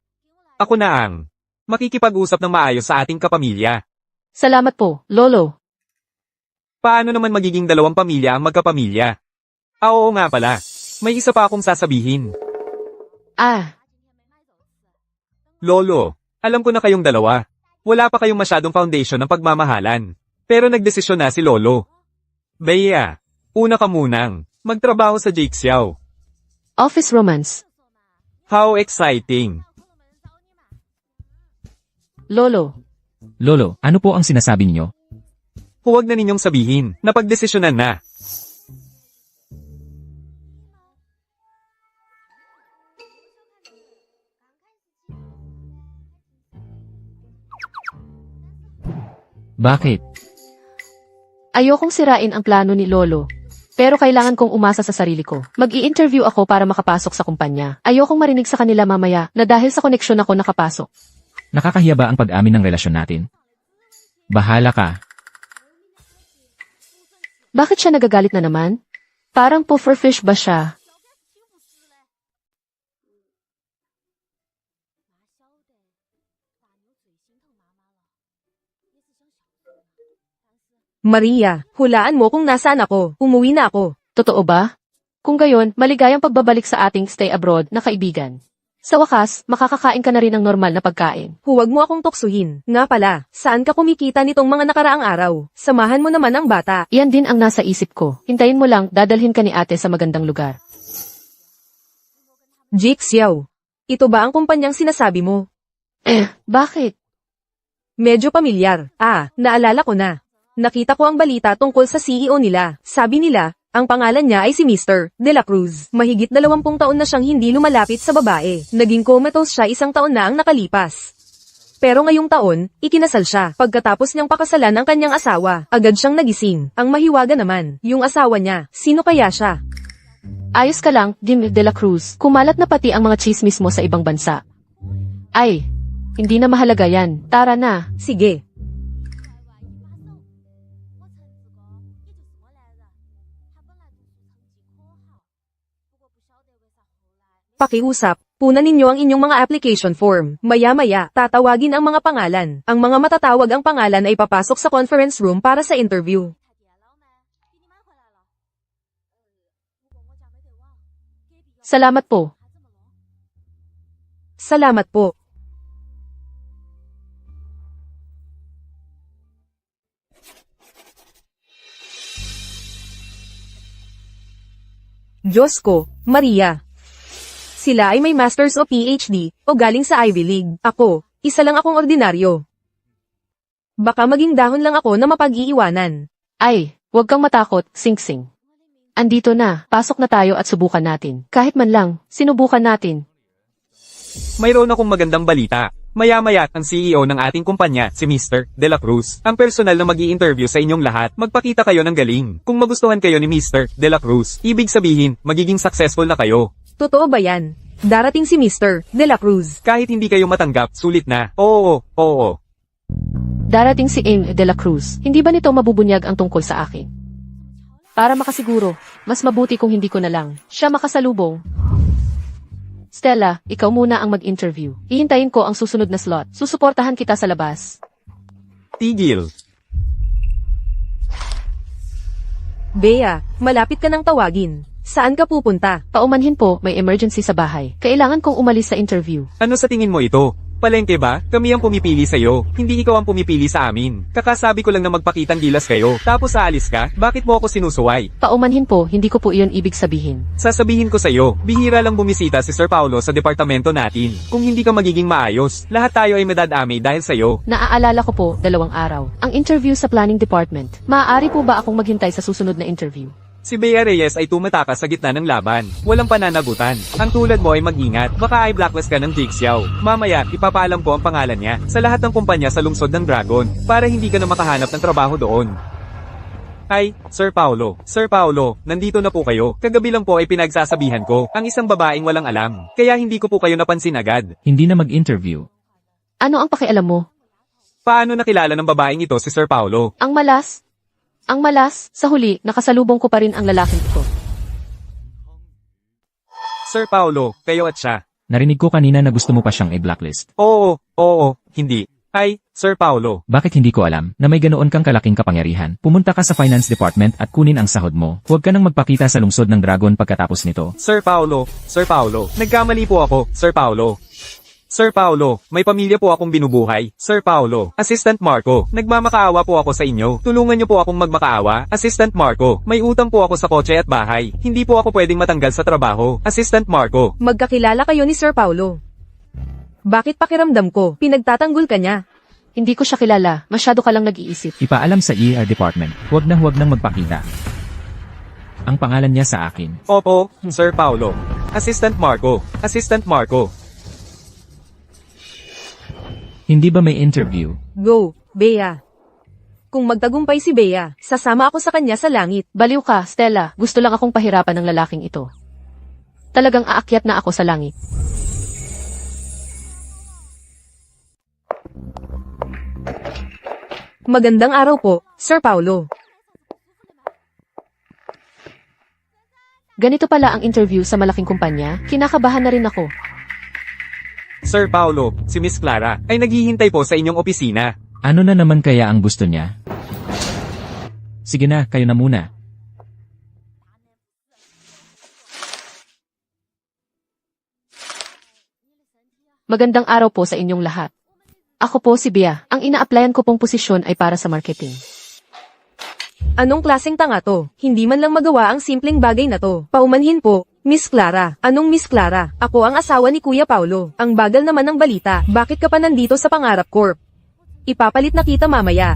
Ako na ang makikipag-usap ng maayos sa ating kapamilya. Salamat po, lolo. Paano naman magiging dalawang pamilya ang magkapamilya? Oo nga pala. May isa pa akong sasabihin. Ah, Lolo, alam ko na kayong dalawa. Wala pa kayong masyadong foundation ng pagmamahalan. Pero nagdesisyon na si Lolo. Bea, una ka munang magtrabaho sa Jake Xiao. office romance. How exciting! Lolo, Lolo, ano po ang sinasabi niyo? Huwag na ninyong sabihin, napagdesisyonan na. Bakit? ayokong sirain ang plano ni lolo. Pero kailangan kong umasa sa sarili ko. Mag-i-interview ako para makapasok sa kumpanya. Ayokong marinig sa kanila mamaya na dahil sa koneksyon ako nakapasok. Nakakahiya ba ang pag-amin ng relasyon natin? Bahala ka. Bakit siya nagagalit na naman? Parang pufferfish ba siya? Maria, hulaan mo kung nasaan ako. Umuwi na ako. Totoo ba? Kung gayon, maligayang pagbabalik sa ating stay abroad na kaibigan. Sa wakas, makakakain ka na rin ng normal na pagkain. Huwag mo akong tuksuhin. Nga pala, saan ka kumikita nitong mga nakaraang araw? Samahan mo naman ang bata. Iyan din ang nasa isip ko. Hintayin mo lang, dadalhin ka ni ate sa magandang lugar. Jake Xiao. Ito ba ang kumpanyang sinasabi mo? Bakit? Medyo pamilyar. Naalala ko na. Nakita ko ang balita tungkol sa CEO nila. Sabi nila, ang pangalan niya ay si Mr. De La Cruz. Mahigit 20 taon na siyang hindi lumalapit sa babae. Naging comatose siya 1 taon na ang nakalipas. Pero ngayong taon, ikinasal siya. Pagkatapos niyang pakasalan ang kanyang asawa, agad siyang nagising. Ang mahiwaga naman, yung asawa niya. Sino kaya siya? Ayos ka lang, Dim De La Cruz. Kumalat na pati ang mga chismis mo sa ibang bansa. Ay, hindi na mahalaga yan. Tara na. Sige. Pakiusap, punan ninyo ang inyong mga application form. Maya-maya, tatawagin ang mga pangalan. Ang mga matatawag ang pangalan ay papasok sa conference room para sa interview. Salamat po. Salamat po. Diyos ko, Maria. Sila ay may masters o PhD, o galing sa Ivy League. Ako, isa lang akong ordinaryo. Baka maging dahon lang ako na mapag-iiwanan. Ay, huwag kang matakot, Sing-Sing. Andito na, pasok na tayo at subukan natin. Kahit man lang, sinubukan natin. Mayroon akong magandang balita. Maya-maya ang CEO ng ating kumpanya, si Mr. De La Cruz, ang personal na mag-i-interview sa inyong lahat. Magpakita kayo ng galing. Kung magustuhan kayo ni Mr. De La Cruz, ibig sabihin, magiging successful na kayo. Totoo ba yan? Darating si Mr. De La Cruz. Kahit hindi kayo matanggap, sulit na. Oo. Darating si Aim De La Cruz. Hindi ba nito mabubunyag ang tungkol sa akin? Para makasiguro, mas mabuti kung hindi ko na lang siya makasalubong. Stella, ikaw muna ang mag-interview. Hihintayin ko ang susunod na slot. Susuportahan kita sa labas. Tigil. Bea, malapit ka nang tawagin. Saan ka pupunta? Paumanhin po, may emergency sa bahay. Kailangan kong umalis sa interview. Ano sa tingin mo ito? Palengke ba? Kami ang pumipili sa'yo. Hindi ikaw ang pumipili sa amin. Kakasabi ko lang na magpakitang gilas kayo. Tapos aalis ka? Bakit mo ako sinusuway? Paumanhin po, hindi ko po iyon ibig sabihin. Sasabihin ko sa'yo, bihira lang bumisita si Sir Paulo sa departamento natin. Kung hindi ka magiging maayos, lahat tayo ay madadami dahil sa'yo. Naaalala ko po, 2 araw. Ang interview sa planning department. Maaari po ba akong maghintay sa susunod na interview? Si Bea Reyes ay tumatakas sa gitna ng laban. Walang pananagutan. Ang tulad mo ay mag-ingat. Baka ay blacklist ka ng Jixiao. Mamaya, ipapaalam ko ang pangalan niya sa lahat ng kumpanya sa lungsod ng Dragon para hindi ka na makahanap ng trabaho doon. Ay, Sir Paulo. Sir Paulo, nandito na po kayo. Kagabi lang po ay pinagsasabihan ko ang isang babaeng walang alam. Kaya hindi ko po kayo napansin agad. Hindi na mag-interview. Ano ang pakialam mo? Paano nakilala ng babaeng ito si Sir Paulo? Ang malas, sa huli, nakasalubong ko pa rin ang lalaking ito. Sir Paulo, kayo at siya. Narinig ko kanina na gusto mo pa siyang i-blacklist. Oo, hindi. Ay, Sir Paulo. Bakit hindi ko alam na may ganoon kang kalaking kapangyarihan? Pumunta ka sa finance department at kunin ang sahod mo. Huwag ka nang magpakita sa lungsod ng Dragon pagkatapos nito. Sir Paulo, nagkamali po ako, Sir Paulo. Sir Paulo, may pamilya po akong binubuhay. Sir Paulo, Assistant Marco, nagmamakaawa po ako sa inyo. Tulungan niyo po akong magmakaawa. Assistant Marco, may utang po ako sa kotse at bahay. Hindi po ako pwedeng matanggal sa trabaho. Assistant Marco. Magkakilala kayo ni Sir Paulo. Bakit pakiramdam ko, pinagtatanggol ka niya? Hindi ko siya kilala, masyado ka lang nag-iisip. Ipaalam sa ER department. Huwag nang magpakita. Ang pangalan niya sa akin. Opo, Sir Paulo. Assistant Marco. Hindi ba may interview? Go, Bea. Kung magtagumpay si Bea, sasama ako sa kanya sa langit. Baliw ka, Stella. Gusto lang akong pahirapan ng lalaking ito. Talagang aakyat na ako sa langit. Magandang araw po, Sir Paulo. Ganito pala ang interview sa malaking kumpanya, kinakabahan na rin ako. Sir Paulo, si Miss Clara ay naghihintay po sa inyong opisina. Ano na naman kaya ang gusto niya? Sige na, kayo na muna. Magandang araw po sa inyong lahat. Ako po si Bea. Ang ina-applyan ko pong posisyon ay para sa marketing. Anong klaseng tanga to? Hindi man lang magawa ang simpleng bagay na to. Paumanhin po, Miss Clara. Anong Miss Clara? Ako ang asawa ni Kuya Paulo. Ang bagal naman ng balita. Bakit ka pa nandito sa Pangarap Corp? Ipapalit na kita mamaya.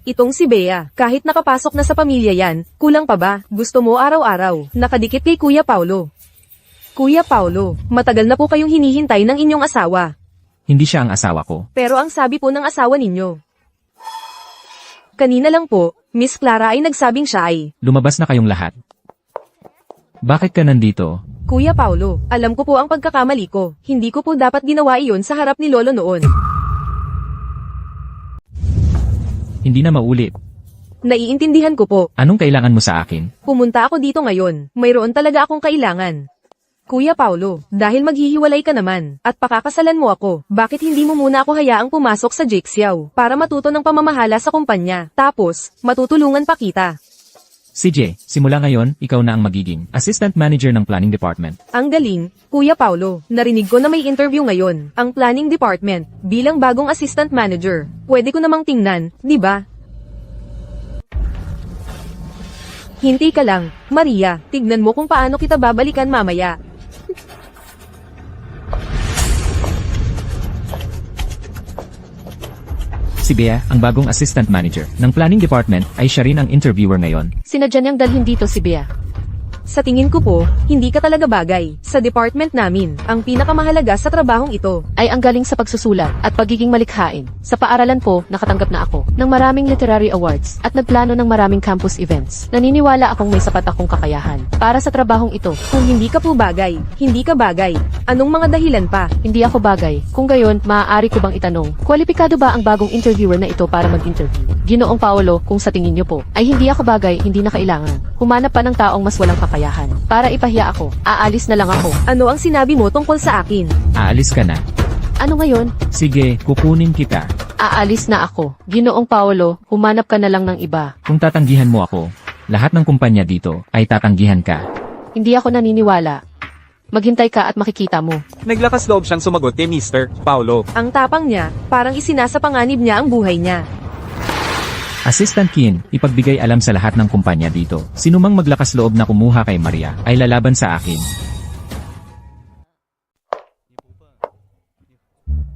Itong si Bea, kahit nakapasok na sa pamilya yan, kulang pa ba? Gusto mo araw-araw, nakadikit kay Kuya Paulo. Kuya Paulo, matagal na po kayong hinihintay ng inyong asawa. Hindi siya ang asawa ko. Pero ang sabi po ng asawa ninyo. Kanina lang po, Miss Clara ay nagsabing siya ay, Lumabas na kayong lahat. Bakit ka nandito? Kuya Paulo, alam ko po ang pagkakamali ko. Hindi ko po dapat ginawa iyon sa harap ni Lolo noon. Hindi na maulit. Naiintindihan ko po. Anong kailangan mo sa akin? Pumunta ako dito ngayon. Mayroon talaga akong kailangan. Kuya Paulo, dahil maghihiwalay ka naman, at pakakasalan mo ako, bakit hindi mo muna ako hayaang pumasok sa Jixiao, para matuto ng pamamahala sa kumpanya, tapos, matutulungan pa kita. CJ, simula ngayon, ikaw na ang magiging assistant manager ng planning department. Ang galing, Kuya Paulo, narinig ko na may interview ngayon, ang planning department, bilang bagong assistant manager. Pwede ko namang tingnan, di ba? Hinti ka lang, Maria, tignan mo kung paano kita babalikan mamaya. Si Bea, ang bagong assistant manager ng planning department, ay siya rin ang interviewer ngayon. Sinadya niyang dalhin dito si Bea. Sa tingin ko po, hindi ka talaga bagay. Sa department namin, ang pinakamahalaga sa trabahong ito. Ay ang galing sa pagsusulat at pagiging malikhain. Sa paaralan po, nakatanggap na ako ng maraming literary awards at nagplano ng maraming campus events. Naniniwala akong may sapat akong kakayahan para sa trabahong ito. Kung hindi ka po bagay, hindi ka bagay. Anong mga dahilan pa? Hindi ako bagay. Kung gayon, maaari ko bang itanong, kwalipikado ba ang bagong interviewer na ito para mag-interview? Ginoong Paolo, kung sa tingin niyo po, ay hindi ako bagay, hindi na kailangan. Humanap pa ng taong mas walang kakayahan. kakayahan. Para ipahiya ako, aalis na lang ako. Ano ang sinabi mo tungkol sa akin? Aalis ka na. Ano ngayon? Sige, kukunin kita. Aalis na ako. Ginoong Paolo, humanap ka na lang ng iba. Kung tatanggihan mo ako, lahat ng kumpanya dito ay tatanggihan ka. Hindi ako naniniwala. Maghintay ka at makikita mo. Naglakas loob siyang sumagot kay Mr. Paulo. Ang tapang niya, parang isinasapanganib niya ang buhay niya. Assistant Kin, ipagbigay alam sa lahat ng kumpanya dito. Sinumang maglakas loob na kumuha kay Maria ay lalaban sa akin.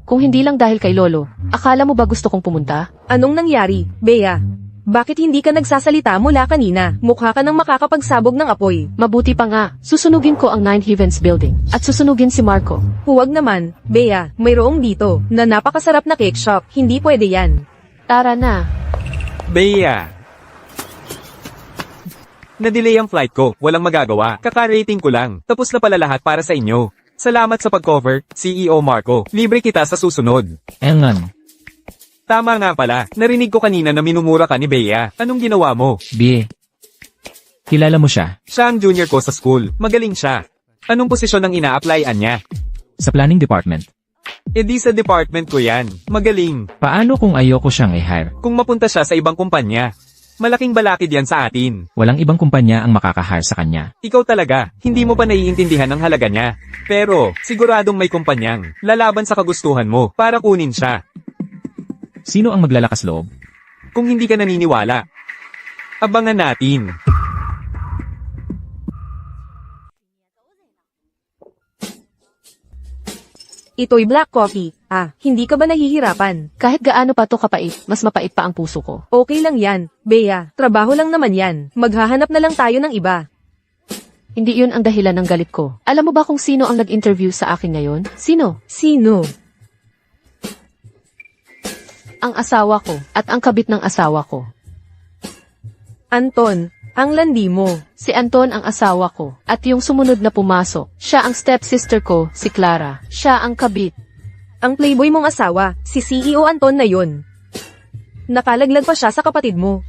Kung hindi lang dahil kay Lolo, akala mo ba gusto kong pumunta? Anong nangyari, Bea? Bakit hindi ka nagsasalita mula kanina? Mukha ka nang makakapagsabog ng apoy. Mabuti pa nga, susunugin ko ang 9 Heavens Building at susunugin si Marco. Huwag naman, Bea, mayroong dito na napakasarap na cake shop. Hindi pwede yan. Tara na. Bea. Na-delay ang flight ko, walang magagawa. Kaka-rating ko lang, tapos na pala lahat para sa inyo. Salamat sa pag-cover, CEO Marco. Libre kita sa susunod. Engan, Tama nga pala, narinig ko kanina na minumura ka ni Bea. Anong ginawa mo? Bie. Kilala mo siya. Siya ang junior ko sa school, magaling siya. Anong posisyon ang ina-applyan niya? Sa planning department. E di sa department ko yan, magaling. Paano kung ayoko siyang i-hire? Kung mapunta siya sa ibang kumpanya, malaking balakid yan sa atin. Walang ibang kumpanya ang makaka-hire sa kanya. Ikaw talaga, hindi mo pa naiintindihan ang halaga niya. Pero, siguradong may kumpanyang lalaban sa kagustuhan mo para kunin siya. Sino ang maglalakas loob? Kung hindi ka naniniwala, abangan natin. Ito'y black coffee. Hindi ka ba nahihirapan? Kahit gaano pa to kapait, mas mapait pa ang puso ko. Okay lang yan, Bea. Trabaho lang naman yan. Maghahanap na lang tayo ng iba. Hindi yun ang dahilan ng galit ko. Alam mo ba kung sino ang nag-interview sa akin ngayon? Sino? Sino? Ang asawa ko at ang kabit ng asawa ko. Anton, ang landi mo. Si Anton ang asawa ko. At yung sumunod na pumasok, siya ang stepsister ko, si Clara. Siya ang kabit. Ang playboy mong asawa, si CEO Anton na yun. Nakalaglag pa siya sa kapatid mo.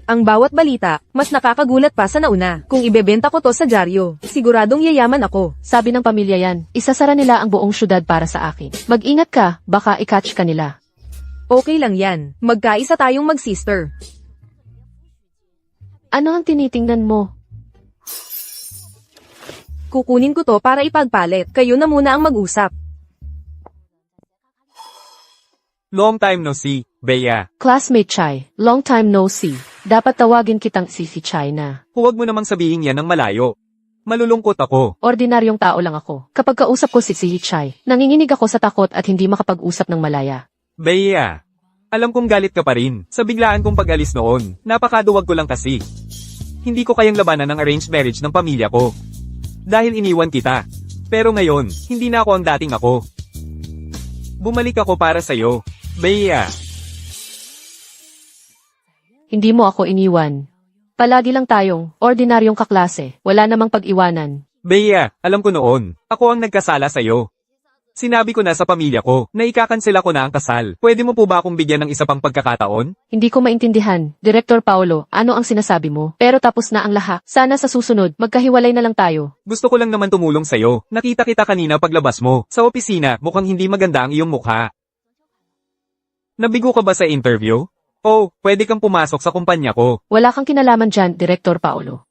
Ang bawat balita, mas nakakagulat pa sa nauna. Kung ibebenta ko to sa dyaryo, siguradong yayaman ako. Sabi ng pamilya yan, isasara nila ang buong syudad para sa akin. Mag-ingat ka, baka i-catch ka nila. Okay lang yan. Magkaisa tayong mag-sister. Ano ang tinitingnan mo? Kukunin ko to para ipagpalit. Kayo na muna ang mag-usap. Long time no see, Bea. Classmate Chai, long time no see. Dapat tawagin kitang si Chai na. Huwag mo namang sabihin yan ng malayo. Malulungkot ako. Ordinaryong tao lang ako. Kapag kausap ko si Chai, nanginginig ako sa takot at hindi makapag-usap ng malaya. Bea, alam kong galit ka pa rin sa biglaan kong pag-alis noon. Napakaduwag ko lang kasi. Hindi ko kayang labanan ng arranged marriage ng pamilya ko. Dahil iniwan kita. Pero ngayon, hindi na ako ang dating ako. Bumalik ako para sa'yo, Bea. Hindi mo ako iniwan. Palagi lang tayong ordinaryong kaklase. Wala namang pag-iwanan. Bea, alam ko noon, ako ang nagkasala sa'yo. Sinabi ko na sa pamilya ko na ikakansela ko na ang kasal. Pwede mo po ba akong bigyan ng isa pang pagkakataon? Hindi ko maintindihan. Director Paulo, ano ang sinasabi mo? Pero tapos na ang lahat. Sana sa susunod, magkahiwalay na lang tayo. Gusto ko lang naman tumulong sa'yo. Nakita kita kanina paglabas mo. Sa opisina, mukhang hindi maganda ang iyong mukha. Nabigo ka ba sa interview? Oh, pwede kang pumasok sa kumpanya ko. Wala kang kinalaman dyan, Director Paulo.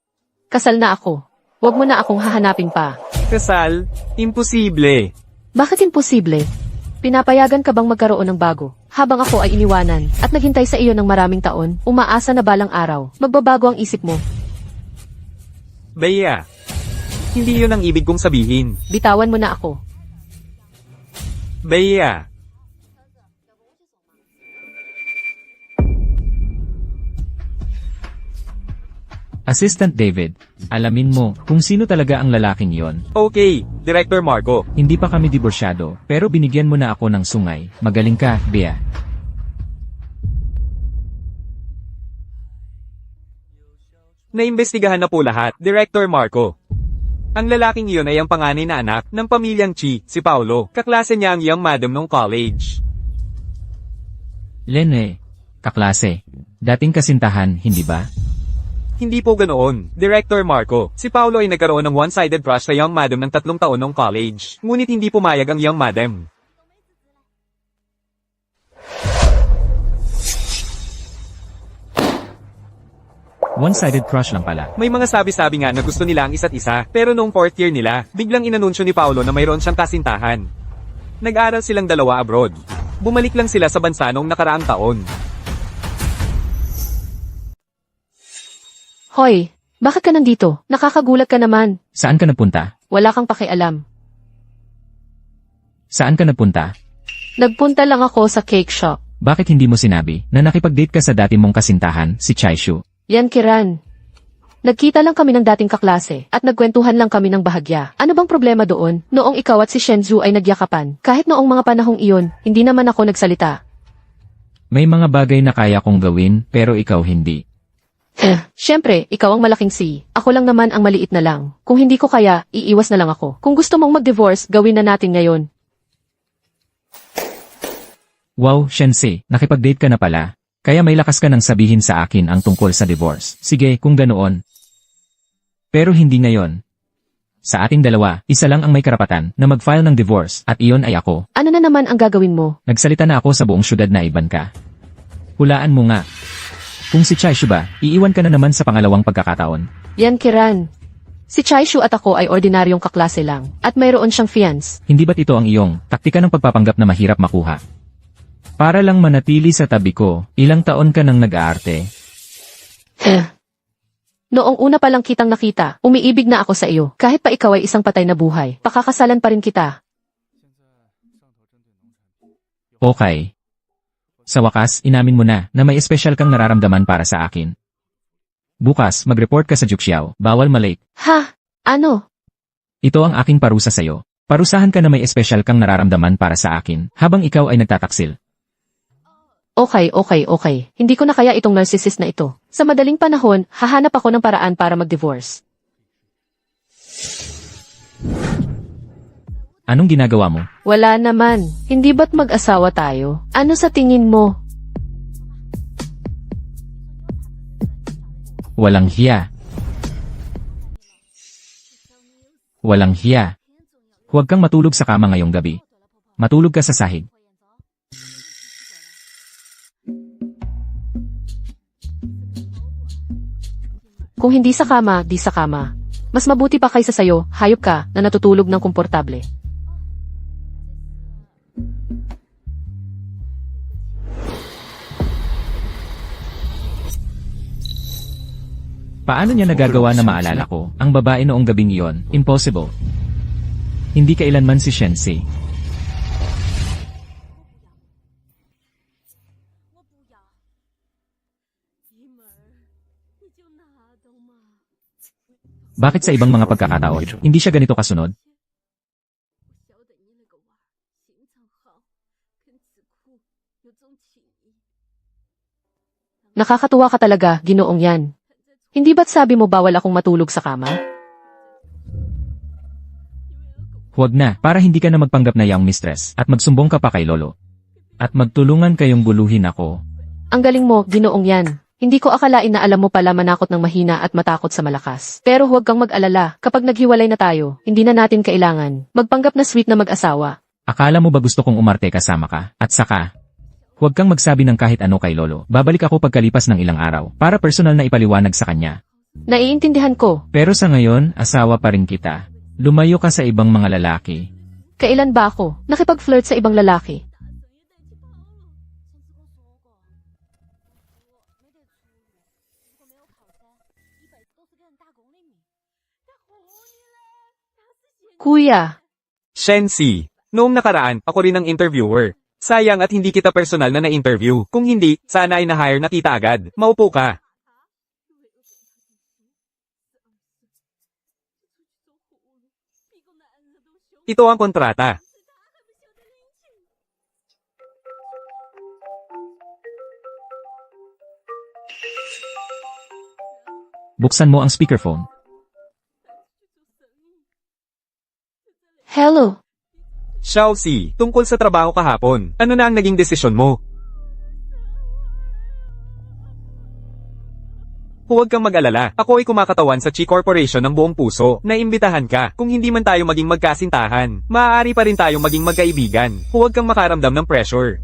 Kasal na ako. Huwag mo na akong hahanapin pa. Kasal? Imposible. Bakit imposible? Pinapayagan ka bang magkaroon ng bago? Habang ako ay iniwanan at naghintay sa iyo ng maraming taon, umaasa na balang araw, magbabago ang isip mo. Bea, hindi yun ang ibig kong sabihin. Bitawan mo na ako. Bea. Assistant David, alamin mo kung sino talaga ang lalaking yon. Okay, Director Marco. Hindi pa kami diborsyado, pero binigyan mo na ako ng sungay. Magaling ka, Bea. Naimbestigahan na po lahat, Director Marco. Ang lalaking iyon ay ang panganay na anak ng pamilyang Chi, si Paulo. Kaklase niya ang young madam nung college. Lene, kaklase. Dating kasintahan, hindi ba? Hindi po ganoon. Director Marco, si Paolo ay nagkaroon ng one-sided crush sa young madam ng 3 taon noong college. Ngunit hindi pumayag ang young madam. One-sided crush lang pala. May mga sabi-sabi nga na gusto nila ang isa't isa, pero noong 4th year nila, biglang inanunsyo ni Paolo na mayroon siyang kasintahan. Nag-aral silang dalawa abroad. Bumalik lang sila sa bansa noong nakaraang taon. Hoy, bakit ka nandito? Nakakagulat ka naman. Saan ka nagpunta? Wala kang pakialam. Saan ka nagpunta? Nagpunta lang ako sa cake shop. Bakit hindi mo sinabi na nakipag-date ka sa dati mong kasintahan, si Chaishu? Yan, Kiran. Nagkita lang kami ng dating kaklase at nagkwentuhan lang kami ng bahagya. Ano bang problema doon? Noong ikaw at si Shenzhou ay nagyakapan. Kahit noong mga panahong iyon, hindi naman ako nagsalita. May mga bagay na kaya kong gawin, pero ikaw hindi. Siyempre, ikaw ang malaking si. Ako lang naman ang maliit na lang. Kung hindi ko kaya, iiwas na lang ako. Kung gusto mong mag-divorce, gawin na natin ngayon. Wow, Shensi, nakipag-date ka na pala. Kaya may lakas ka nang sabihin sa akin ang tungkol sa divorce. Sige, kung ganoon. Pero hindi ngayon. Sa ating dalawa, isa lang ang may karapatan na mag-file ng divorce at iyon ay ako. Ano na naman ang gagawin mo? Nagsalita na ako sa buong syudad na iban ka. Hulaan mo nga. Kung si Chaishu ba, iiwan ka na naman sa pangalawang pagkakataon. Yan, Kiran. Si Chaishu at ako ay ordinaryong kaklase lang at mayroon siyang fiance. Hindi ba't ito ang iyong taktika ng pagpapanggap na mahirap makuha? Para lang manatili sa tabi ko, ilang taon ka nang nag-aarte. Noong una pa lang kitang nakita, umiibig na ako sa iyo. Kahit pa ikaw ay isang patay na buhay, pakakasalan pa rin kita. Okay. Sa wakas, inamin mo na may espesyal kang nararamdaman para sa akin. Bukas, mag-report ka sa Juxiao, bawal malate. Ha? Ano? Ito ang aking parusa sa'yo. Parusahan ka na may espesyal kang nararamdaman para sa akin, habang ikaw ay nagtataksil. Okay. Hindi ko na kaya itong narcissist na ito. Sa madaling panahon, hahanap ako ng paraan para mag-divorce. Anong ginagawa mo? Wala naman. Hindi ba't mag-asawa tayo? Ano sa tingin mo? Walang hiya. Walang hiya. Huwag kang matulog sa kama ngayong gabi. Matulog ka sa sahig. Kung hindi sa kama, di sa kama. Mas mabuti pa kaysa sayo, hayop ka, na natutulog ng komportable. Paano niya nagagawa na maalala ko, ang babae noong gabing iyon? Impossible. Hindi kailanman si Shensi. Bakit sa ibang mga pagkakataon, hindi siya ganito kasunod? Nakakatuwa ka talaga, ginoong yan. Hindi ba't sabi mo bawal akong matulog sa kama? Huwag na, para hindi ka na magpanggap na young mistress, at magsumbong ka pa kay Lolo. At magtulungan kayong guluhin ako. Ang galing mo, ginoong yan. Hindi ko akalain na alam mo pala manakot ng mahina at matakot sa malakas. Pero huwag kang mag-alala, kapag naghiwalay na tayo, hindi na natin kailangan magpanggap na sweet na mag-asawa. Akala mo ba gusto kong umarte kasama ka? At saka, huwag kang magsabi ng kahit ano kay Lolo. Babalik ako pagkalipas ng ilang araw, para personal na ipaliwanag sa kanya. Naiintindihan ko. Pero sa ngayon, asawa pa rin kita. Lumayo ka sa ibang mga lalaki. Kailan ba ako nakipag-flirt sa ibang lalaki? Kuya, Shensi, noong nakaraan, ako rin ang interviewer. Sayang at hindi kita personal na na-interview. Kung hindi, sana ay na-hire na kita agad. Maupo ka. Ito ang kontrata. Buksan mo ang speakerphone. hello. Xiaoxi, tungkol sa trabaho kahapon, ano na ang naging desisyon mo? Huwag kang mag-alala, ako ay kumakatawan sa Chi Corporation ng buong puso. Naimbitahan ka, kung hindi man tayo maging magkasintahan, maaari pa rin tayong maging magkaibigan. Huwag kang makaramdam ng pressure.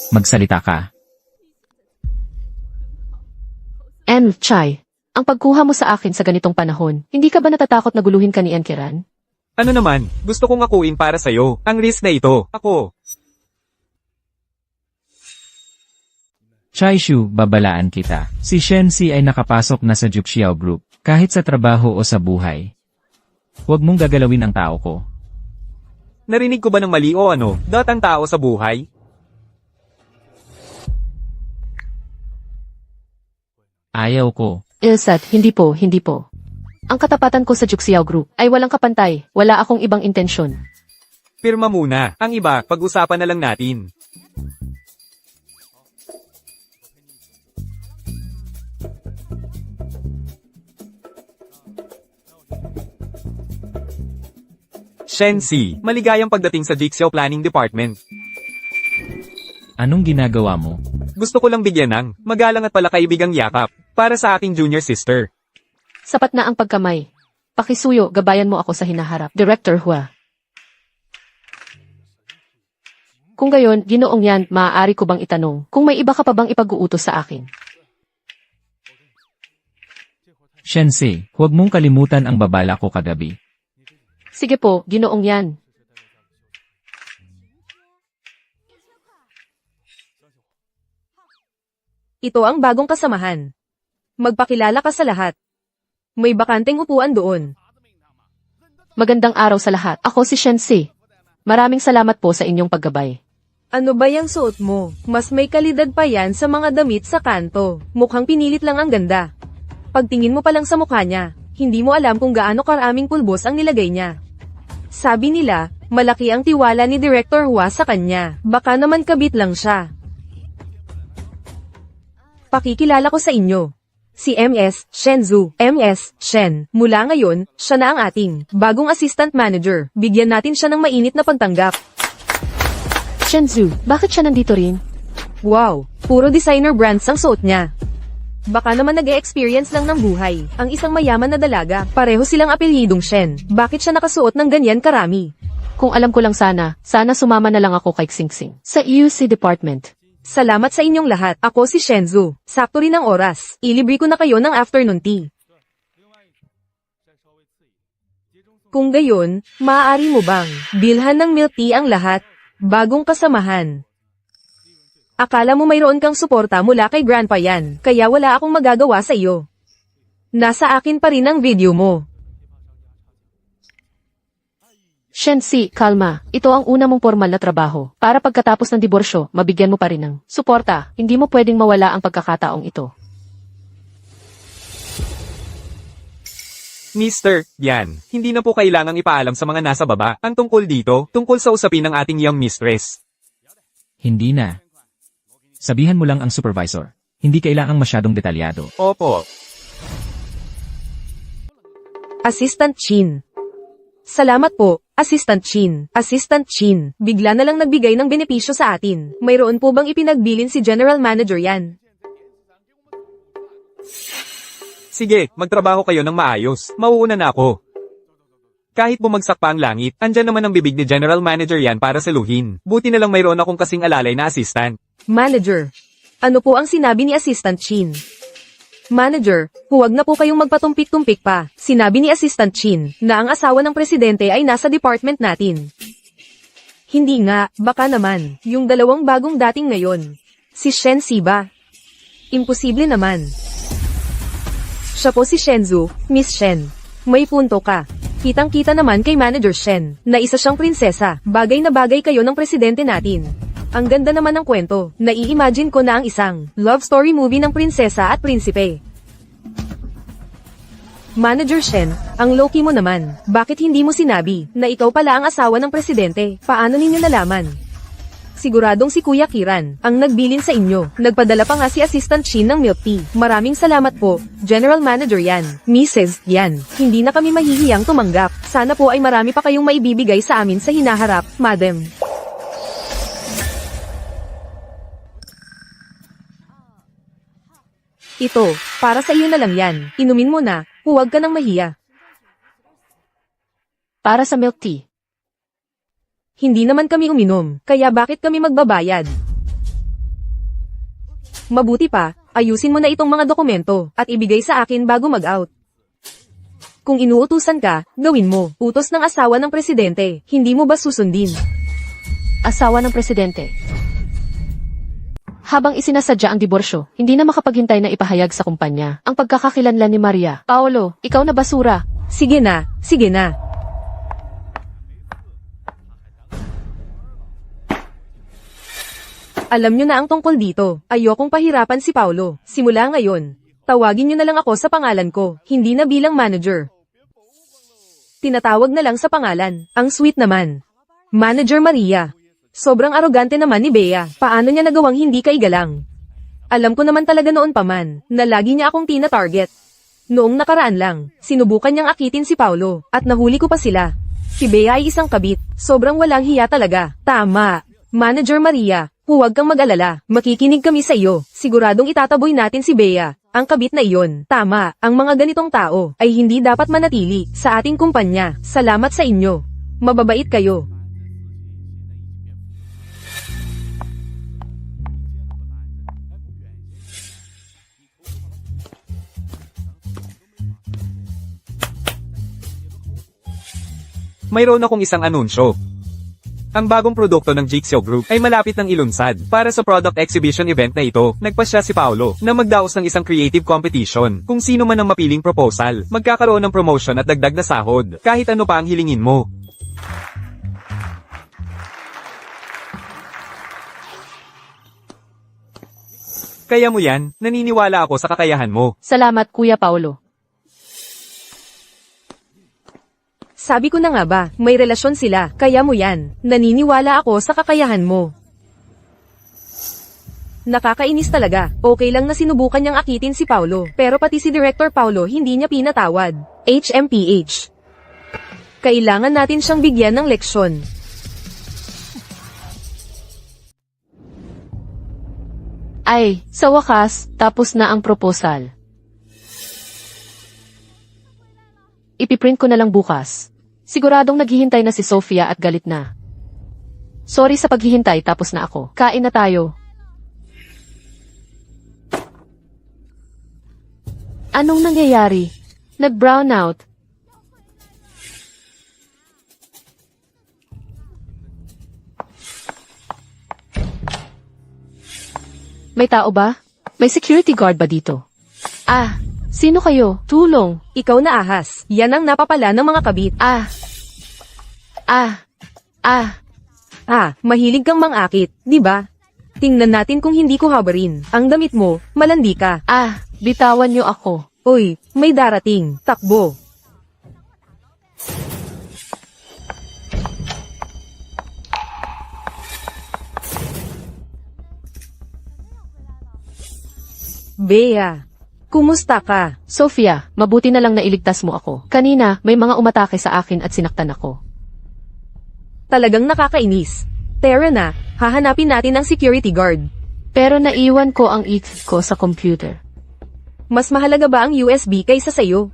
Magsalita ka. Chai, ang pagkuha mo sa akin sa ganitong panahon, hindi ka ba natatakot na guluhin ka ni Kiran? Ano naman, gusto kong akuin para sa'yo, ang risk na ito, ako. Chaishu, babalaan kita. Si Shensi ay nakapasok na sa Juxiao Group, kahit sa trabaho o sa buhay. Huwag mong gagalawin ang tao ko. Narinig ko ba ng mali o ano, ang tao sa buhay? Ayaw ko. Ilsat, hindi po. Ang katapatan ko sa Juxiao Group ay walang kapantay, wala akong ibang intensyon. Pirma muna, ang iba, pag-usapan na lang natin. Shensi, maligayang pagdating sa Jigsaw Planning Department. Anong ginagawa mo? Gusto ko lang bigyan ng magalang at palakaibigang yakap para sa aking junior sister. Sapat na ang pagkamay. Pakisuyo, gabayan mo ako sa hinaharap. Director Hua. Kung gayon, Ginoong Yan, maaari ko bang itanong kung may iba ka pa bang ipag-uutos sa akin? Shensi, huwag mong kalimutan ang babala ko kagabi. Sige po, Ginoong Yan. Ito ang bagong kasamahan. Magpakilala ka sa lahat. May bakanteng upuan doon. Magandang araw sa lahat. Ako si Shensi. Maraming salamat po sa inyong paggabay. Ano ba yung suot mo? Mas may kalidad pa yan sa mga damit sa kanto. Mukhang pinilit lang ang ganda. Pagtingin mo pa lang sa mukha niya, hindi mo alam kung gaano karaming pulbos ang nilagay niya. Sabi nila, malaki ang tiwala ni Director Hua sa kanya. Baka naman kabit lang siya. Pakikilala ko sa inyo. Si MS Shenzu, MS Shen. Mula ngayon, siya na ang ating bagong assistant manager. Bigyan natin siya ng mainit na pagtanggap. Shenzu, bakit siya nandito rin? Wow, puro designer brands ang suot niya. Baka naman nag-e-experience lang ng buhay. Ang isang mayaman na dalaga, pareho silang apelyidong Shen. Bakit siya nakasuot ng ganyan karami? Kung alam ko lang sana sumama na lang ako kay Xingsing sa EUC Department. Salamat sa inyong lahat. Ako si Shenzu. Sakto rin ang oras. Ilibre ko na kayo ng afternoon tea. Kung gayon, maaari mo bang bilhan ng milk tea ang lahat? Bagong kasamahan. Akala mo mayroon kang suporta mula kay Grandpa yan, kaya wala akong magagawa sa iyo. Nasa akin pa rin ang video mo. Shensi, kalma. Ito ang una mong formal na trabaho. Para pagkatapos ng diborsyo, mabigyan mo pa rin ng suporta. Hindi mo pwedeng mawala ang pagkakataong ito. Mister, yan, hindi na po kailangang ipaalam sa mga nasa baba ang tungkol dito, tungkol sa usapin ng ating young mistress. Hindi na. Sabihan mo lang ang supervisor. Hindi kailangang masyadong detalyado. Opo. Assistant Chin. Salamat po, Assistant Chin. Assistant Chin, bigla na lang nagbigay ng benepisyo sa atin. Mayroon po bang ipinagbilin si General Manager yan? Sige, magtrabaho kayo ng maayos. Mauuna na ako. Kahit bumagsak pa ang langit, andyan naman ang bibig ni General Manager yan para saluhin. Buti na lang mayroon akong kasing alalay na assistant. Manager. Ano po ang sinabi ni Assistant Chin? Manager, huwag na po kayong magpatumpik-tumpik pa. Sinabi ni Assistant Chin na ang asawa ng presidente ay nasa department natin. Hindi nga, baka naman, yung dalawang bagong dating ngayon. Si Shen ba? Imposible naman. Siya po si Shenzu, Miss Shen. May punto ka. Kitang-kita naman kay Manager Shen na isa siyang prinsesa. Bagay na bagay kayo ng presidente natin. Ang ganda naman ng kwento. Nai-imagine ko na ang isang love story movie ng prinsesa at prinsipe. Manager Shen, ang low-key mo naman. Bakit hindi mo sinabi na ikaw pala ang asawa ng presidente? Paano ninyo nalaman? Siguradong si Kuya Kiran ang nagbilin sa inyo. Nagpadala pa nga si Assistant Chin ng milk tea. Maraming salamat po, General Manager Yan. Mrs. Yan, hindi na kami mahihiyang tumanggap. Sana po ay marami pa kayong maibibigay sa amin sa hinaharap, Madam. Ito, para sa iyo na lang yan. Inumin mo na, huwag ka nang mahiya. Para sa milk tea. Hindi naman kami uminom, kaya bakit kami magbabayad? Mabuti pa, ayusin mo na itong mga dokumento, at ibigay sa akin bago mag-out. Kung inuutusan ka, gawin mo. Utos ng asawa ng presidente, hindi mo ba susundin? Asawa ng presidente. Habang isinasadya ang diborsyo, hindi na makapaghintay na ipahayag sa kumpanya ang pagkakakilanlan ni Maria. Paolo, ikaw na basura. Sige na, sige na. Alam nyo na ang tungkol dito. Ayokong pahirapan si Paulo. Simula ngayon, tawagin nyo na lang ako sa pangalan ko, hindi na bilang manager. Tinatawag na lang sa pangalan. Ang sweet naman. Manager Maria. Sobrang arogante naman ni Bea. Paano niya nagawang hindi ka igalang? Alam ko naman talaga noon pa man, na lagi niya akong tina-target. Noong nakaraan lang, sinubukan niyang akitin si Paulo, at nahuli ko pa sila. Si Bea ay isang kabit. Sobrang walang hiya talaga. Tama. Manager Maria, huwag kang mag-alala. Makikinig kami sa iyo. Siguradong itataboy natin si Bea. Ang kabit na iyon. Tama, ang mga ganitong tao ay hindi dapat manatili sa ating kumpanya. Salamat sa inyo. Mababait kayo. Mayroon akong isang anunsyo. Ang bagong produkto ng Jigsaw Group ay malapit ng ilunsad. Para sa product exhibition event na ito, nagpasya si Paolo na magdaos ng isang creative competition. Kung sino man ang mapiling proposal, magkakaroon ng promotion at dagdag na sahod. Kahit ano pa ang hilingin mo. Kaya mo yan, naniniwala ako sa kakayahan mo. Salamat, Kuya Paolo. Sabi ko na nga ba, may relasyon sila, kaya mo yan. Naniniwala ako sa kakayahan mo. Nakakainis talaga. Okay lang na sinubukan niyang akitin si Paulo, pero pati si Director Paulo hindi niya pinatawad. HMPH. Kailangan natin siyang bigyan ng leksyon. Ay, sa wakas, tapos na ang proposal. Ipiprint ko na lang bukas. Siguradong naghihintay na si Sofia at galit na. Sorry sa paghihintay, tapos na ako. Kain na tayo. Anong nangyayari? Nag-brown out. May tao ba? May security guard ba dito? Ah, sino kayo? Tulong. Ikaw na ahas. Yan ang napapala ng mga kabit. Mahilig kang mangakit, di ba? Tingnan natin kung hindi ko habarin. Ang damit mo, malandi ka. Bitawan niyo ako. Uy, may darating. Takbo. Bea, kumusta ka? Sofia, mabuti na lang na iligtas mo ako. Kanina, may mga umatake sa akin at sinaktan ako. Talagang nakakainis. Tara na, hahanapin natin ang security guard. Pero naiwan ko ang ETH ko sa computer. Mas mahalaga ba ang USB kaysa sayo?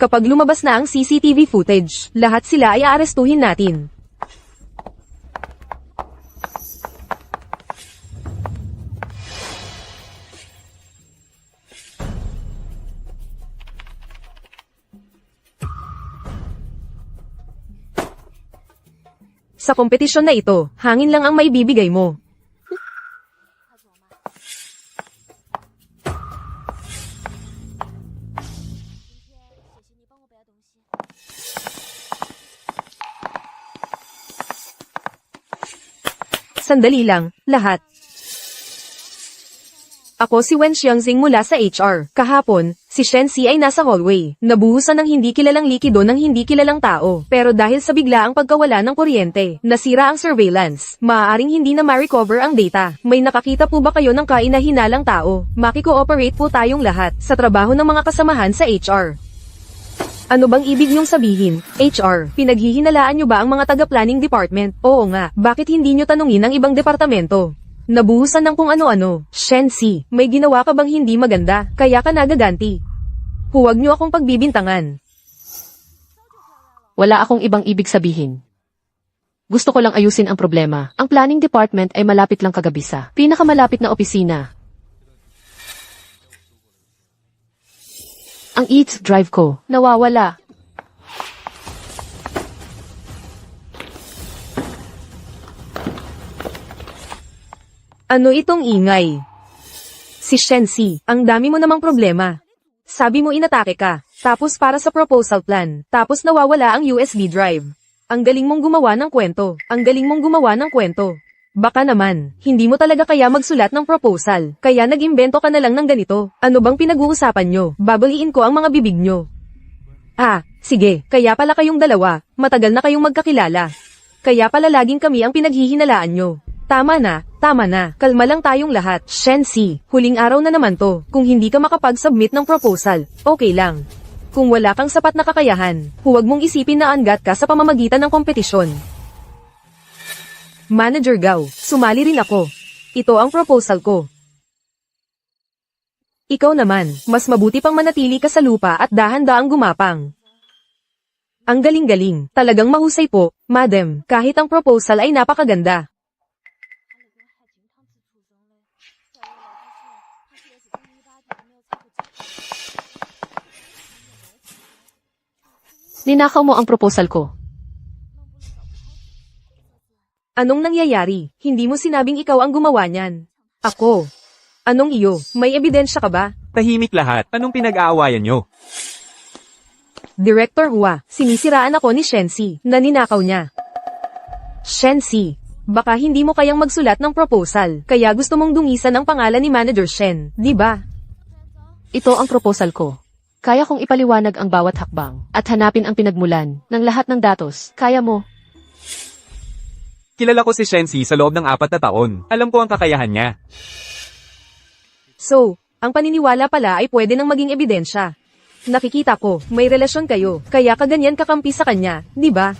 Kapag lumabas na ang CCTV footage, lahat sila ay aarestuhin natin. Sa kompetisyon na ito, hangin lang ang maibibigay mo. Sandali lang, lahat. Ako si Wen Xiangxing mula sa HR. Kahapon, si Shen Si ay nasa hallway. Nabuhusan ng hindi kilalang likido ng hindi kilalang tao. Pero dahil sa biglaang pagkawala ng kuryente, nasira ang surveillance. Maaaring hindi na ma-recover ang data. May nakakita po ba kayo ng kainahinalang tao? Maki-cooperate po tayong lahat sa trabaho ng mga kasamahan sa HR. Ano bang ibig niyong sabihin? HR, pinaghihinalaan niyo ba ang mga taga-planning department? Oo nga, bakit hindi niyo tanungin ang ibang departamento? Nabuhusan ng kung ano-ano. Shensi, may ginawa ka bang hindi maganda, kaya ka nagaganti? Huwag niyo akong pagbibintangan. Wala akong ibang ibig sabihin. Gusto ko lang ayusin ang problema. Ang planning department ay malapit lang kagabi sa pinakamalapit na opisina. Ang Eats drive ko, nawawala. Ano itong ingay? Si Shensi, ang dami mo namang problema. Sabi mo inatake ka, tapos para sa proposal plan, tapos nawawala ang USB drive. Ang galing mong gumawa ng kwento, ang galing mong gumawa ng kwento. Baka naman, hindi mo talaga kaya magsulat ng proposal, kaya nag-imbento ka na lang ng ganito. Ano bang pinag-uusapan nyo? Babaliin ko ang mga bibig nyo. Ah, sige, kaya pala kayong dalawa, matagal na kayong magkakilala. Kaya pala laging kami ang pinaghihinalaan nyo. Tama na, kalma lang tayong lahat. Shensi, huling araw na naman to, kung hindi ka makapag-submit ng proposal, okay lang. Kung wala kang sapat na kakayahan, huwag mong isipin na angat ka sa pamamagitan ng kompetisyon. Manager Gao, sumali rin ako. Ito ang proposal ko. Ikaw naman, mas mabuti pang manatili ka sa lupa at dahan-daang gumapang. Ang galing-galing, talagang mahusay po, madam, kahit ang proposal ay napakaganda. Ninakaw mo ang proposal ko. Anong nangyayari? Hindi mo sinabing ikaw ang gumawa niyan. Ako. Anong iyo? May ebidensya ka ba? Tahimik lahat. Anong pinag-aawayan nyo? Director Hua, sinisiraan ako ni Shensi, na ninakaw niya. Shensi, baka hindi mo kayang magsulat ng proposal, kaya gusto mong dungisan ang pangalan ni Manager Shen, di ba? Ito ang proposal ko. Kaya kong ipaliwanag ang bawat hakbang at hanapin ang pinagmulan ng lahat ng datos. Kaya mo. Kilala ko si Shensi sa loob ng 4 na taon. Alam ko ang kakayahan niya. So, ang paniniwala pala ay pwede nang maging ebidensya. Nakikita ko, may relasyon kayo, kaya kaganyan kakampi sa kanya, di ba?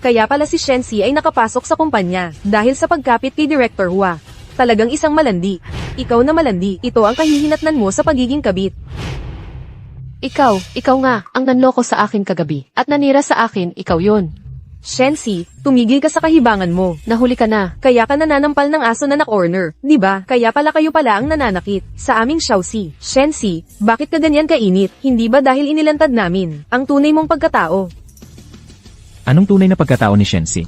Kaya pala si Shensi ay nakapasok sa kumpanya, dahil sa pagkapit kay Director Hua. Talagang isang malandi. Ikaw na malandi, ito ang kahihinatnan mo sa pagiging kabit. Ikaw nga, ang nanloko sa akin kagabi. At nanira sa akin, ikaw yun. Shensi, tumigil ka sa kahibangan mo. Nahuli ka na. Kaya ka nananampal ng aso na na-corner, di ba? Kaya pala kayo pala ang nananakit. Sa aming Xiaoxi. Shensi, bakit ka ganyan kainit? Hindi ba dahil inilantad namin ang tunay mong pagkatao? Anong tunay na pagkatao ni Shensi?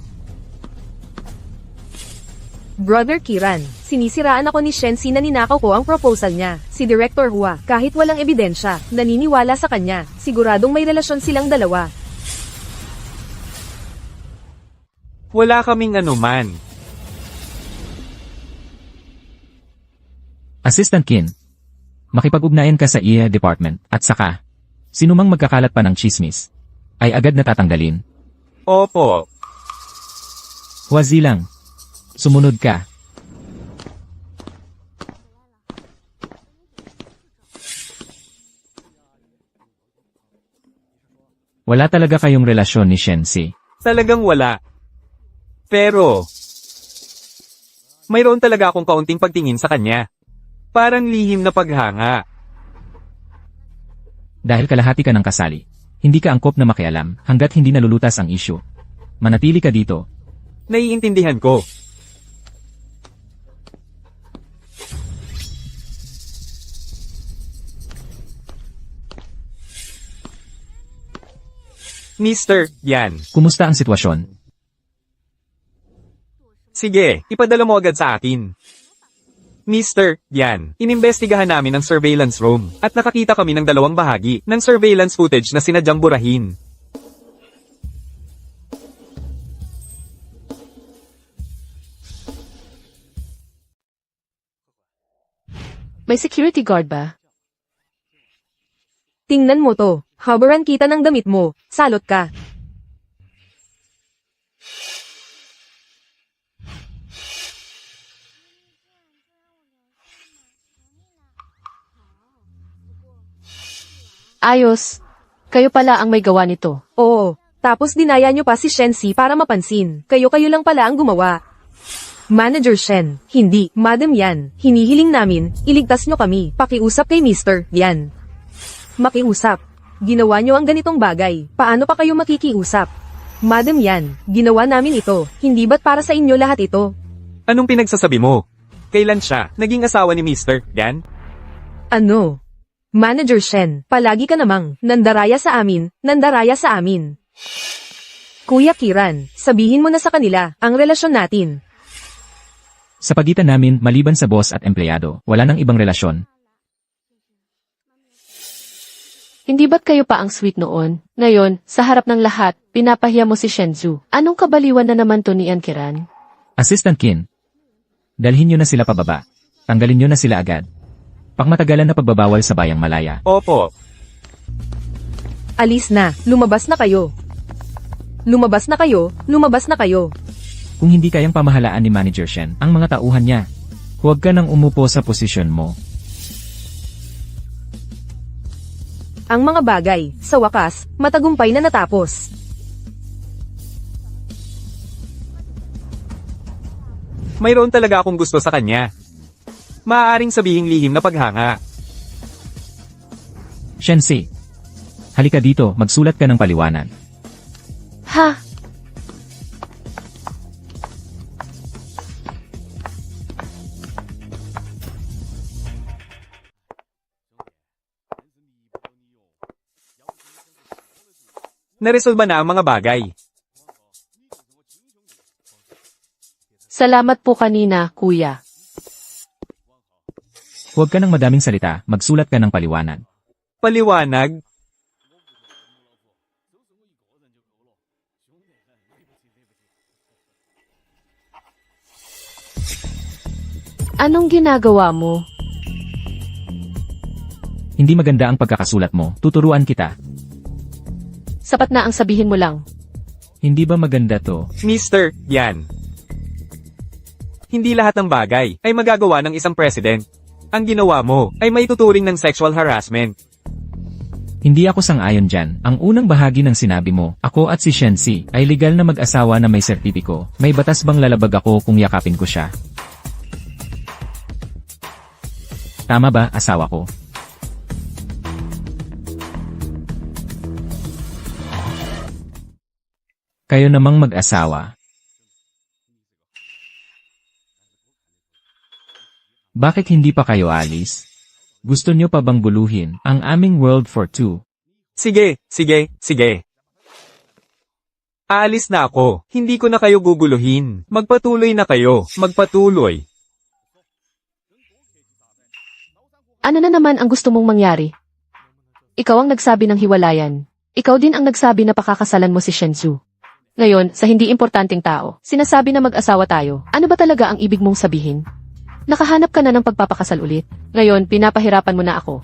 Brother Kiran, sinisiraan ako ni Shensi na ninakaw ko ang proposal niya. Si Director Hua, kahit walang ebidensya, naniniwala sa kanya. Siguradong may relasyon silang dalawa. Wala kaming anuman. Assistant Kin, makipag-ugnayan ka sa IA department at saka, sinumang magkakalat pa ng chismis, ay agad natatanggalin. Opo. Huwazi lang. Sumunod ka. Wala talaga kayong relasyon ni Shensi. Talagang wala. Pero, mayroon talaga akong kaunting pagtingin sa kanya. Parang lihim na paghanga. Dahil kalahati ka ng kasali, hindi ka angkop na makialam hanggat hindi nalulutas ang issue. Manatili ka dito. Naiintindihan ko. Mister, yan. Kumusta ang sitwasyon? Sige, ipadala mo agad sa akin. Mister, yan. Inimbestigahan namin ang surveillance room at nakakita kami ng 2 bahagi ng surveillance footage na sinadyang burahin. May security guard ba? Tingnan mo to. Habaran kita ng damit mo. Salot ka. Ayos. Kayo pala ang may gawa nito. Oo. Tapos dinaya nyo pa si Shensi para mapansin. Kayo-kayo lang pala ang gumawa. Manager Shen, hindi, Madam Yan, hinihiling namin, iligtas nyo kami, pakiusap kay Mr. Yan. Makiusap. Ginawa nyo ang ganitong bagay, paano pa kayo makikiusap? Madam Yan, ginawa namin ito, hindi ba't para sa inyo lahat ito? Anong pinagsasabi mo? Kailan siya naging asawa ni Mr. Yan? Ano? Manager Shen, palagi ka namang, nandaraya sa amin, nandaraya sa amin. Kuya Kiran, sabihin mo na sa kanila, ang relasyon natin. Sa pagitan namin, maliban sa boss at empleyado, wala nang ibang relasyon. Hindi ba't kayo pa ang sweet noon? Ngayon, sa harap ng lahat, pinapahiya mo si Shenzhou. Anong kabaliwan na naman to ni Kiran? Assistant Kin, dalhin nyo na sila pababa. Tanggalin nyo na sila agad. Pangmatagalan na pagbabawal sa Bayang Malaya. Opo. Alis na, lumabas na kayo. Lumabas na kayo, lumabas na kayo. Kung hindi kayang pamahalaan ni Manager Shen ang mga tauhan niya, huwag ka nang umupo sa posisyon mo. Ang mga bagay, sa wakas, matagumpay na natapos. Mayroon talaga akong gusto sa kanya. Maaaring sabihing lihim na paghanga. Shensi, halika dito, magsulat ka ng paliwanag. Ha? Naresolba na ang mga bagay. Salamat po kanina, kuya. Huwag ka ng madaming salita, magsulat ka ng paliwanag. Paliwanag? Anong ginagawa mo? Hindi maganda ang pagkakasulat mo, tuturuan kita. Sapat na ang sabihin mo lang. Hindi ba maganda to? Mr. Yan. Hindi lahat ng bagay ay magagawa ng isang president. Ang ginawa mo ay may tuturing ng sexual harassment. Hindi ako sang-ayon dyan. Ang unang bahagi ng sinabi mo, ako at si Shensi, ay legal na mag-asawa na may sertipiko. May batas bang lalabag ako kung yakapin ko siya? Tama ba, asawa ko? Kayo namang mag-asawa. Bakit hindi pa kayo alis? Gusto nyo pa bang guluhin ang aming World for Two? Sige, sige, sige. Aalis na ako. Hindi ko na kayo guguluhin. Magpatuloy na kayo. Magpatuloy. Ano na naman ang gusto mong mangyari? Ikaw ang nagsabi ng hiwalayan. Ikaw din ang nagsabi na pakakasalan mo si Shenzhou. Ngayon, sa hindi importanteng tao, sinasabi na mag-asawa tayo. Ano ba talaga ang ibig mong sabihin? Nakahanap ka na ng pagpapakasal ulit. Ngayon, pinapahirapan mo na ako.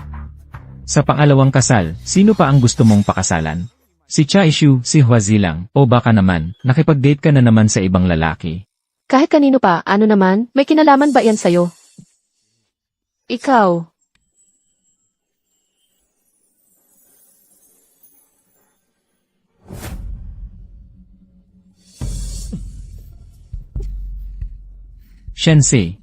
Sa pangalawang kasal, sino pa ang gusto mong pakasalan? Si Chaishu, si Huazi lang, o baka naman, nakipag-date ka na naman sa ibang lalaki. Kahit kanino pa, ano naman, may kinalaman ba yan sa'yo? Ikaw. Shensi.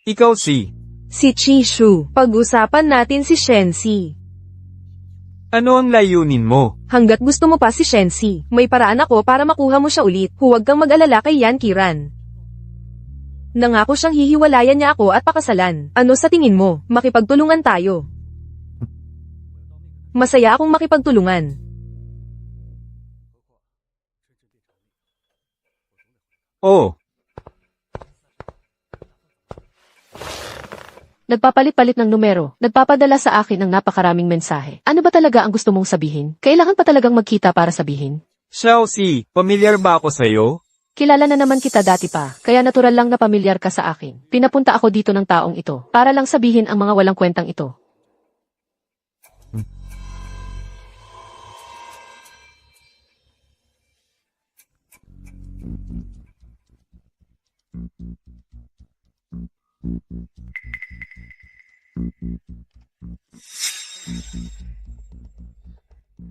Ikaw si. Si Chishu, pag-usapan natin si Shensi. Ano ang layunin mo? Hanggat gusto mo pa si Shensi, may paraan ako para makuha mo siya ulit. Huwag kang mag-alala kay Yan Kiran. Nangako siyang hihiwalayan niya ako at pakasalan. Ano sa tingin mo? Makipagtulungan tayo. Masaya akong makipagtulungan. Oh, Nagpapalit-palit ng numero, nagpapadala sa akin ng napakaraming mensahe. Ano ba talaga ang gusto mong sabihin? Kailangan pa talagang magkita para sabihin? Xiao Si, pamilyar ba ako sa'yo? Kilala na naman kita dati pa, kaya natural lang na pamilyar ka sa akin. Pinapunta ako dito ng taong ito, para lang sabihin ang mga walang kwentang ito.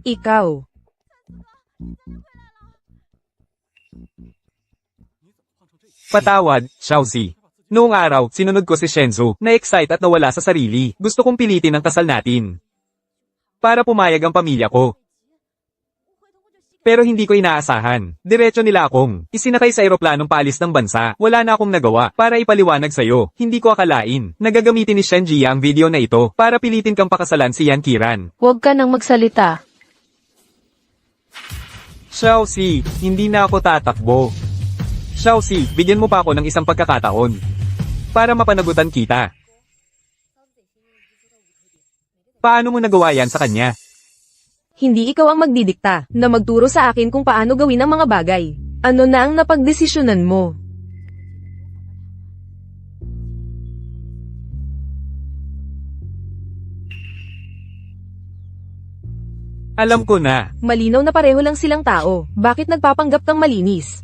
Ikaw. Patawad, Xiaoxi. Noong araw, sinunod ko si Shenzu, na-excite at nawala sa sarili. Gusto kong pilitin ang kasal natin. Para pumayag ang pamilya ko. Pero hindi ko inaasahan. Diretso nila akong isinakay sa eroplanong paalis ng bansa. Wala na akong nagawa para ipaliwanag sa'yo. Hindi ko akalain. Nagagamitin ni Shen Jia ang video na ito para pilitin kang pakasalan si Yan Kiran. Huwag ka nang magsalita. Xiaoxi, hindi na ako tatakbo. Xiaoxi, bigyan mo pa ako ng isang pagkakataon. Para mapanagutan kita. Paano mo nagawa yan sa kanya? Hindi ikaw ang magdidikta na magturo sa akin kung paano gawin ang mga bagay. Ano na ang napagdesisyonan mo? Alam ko na. Malinaw na pareho lang silang tao. Bakit nagpapanggap kang malinis?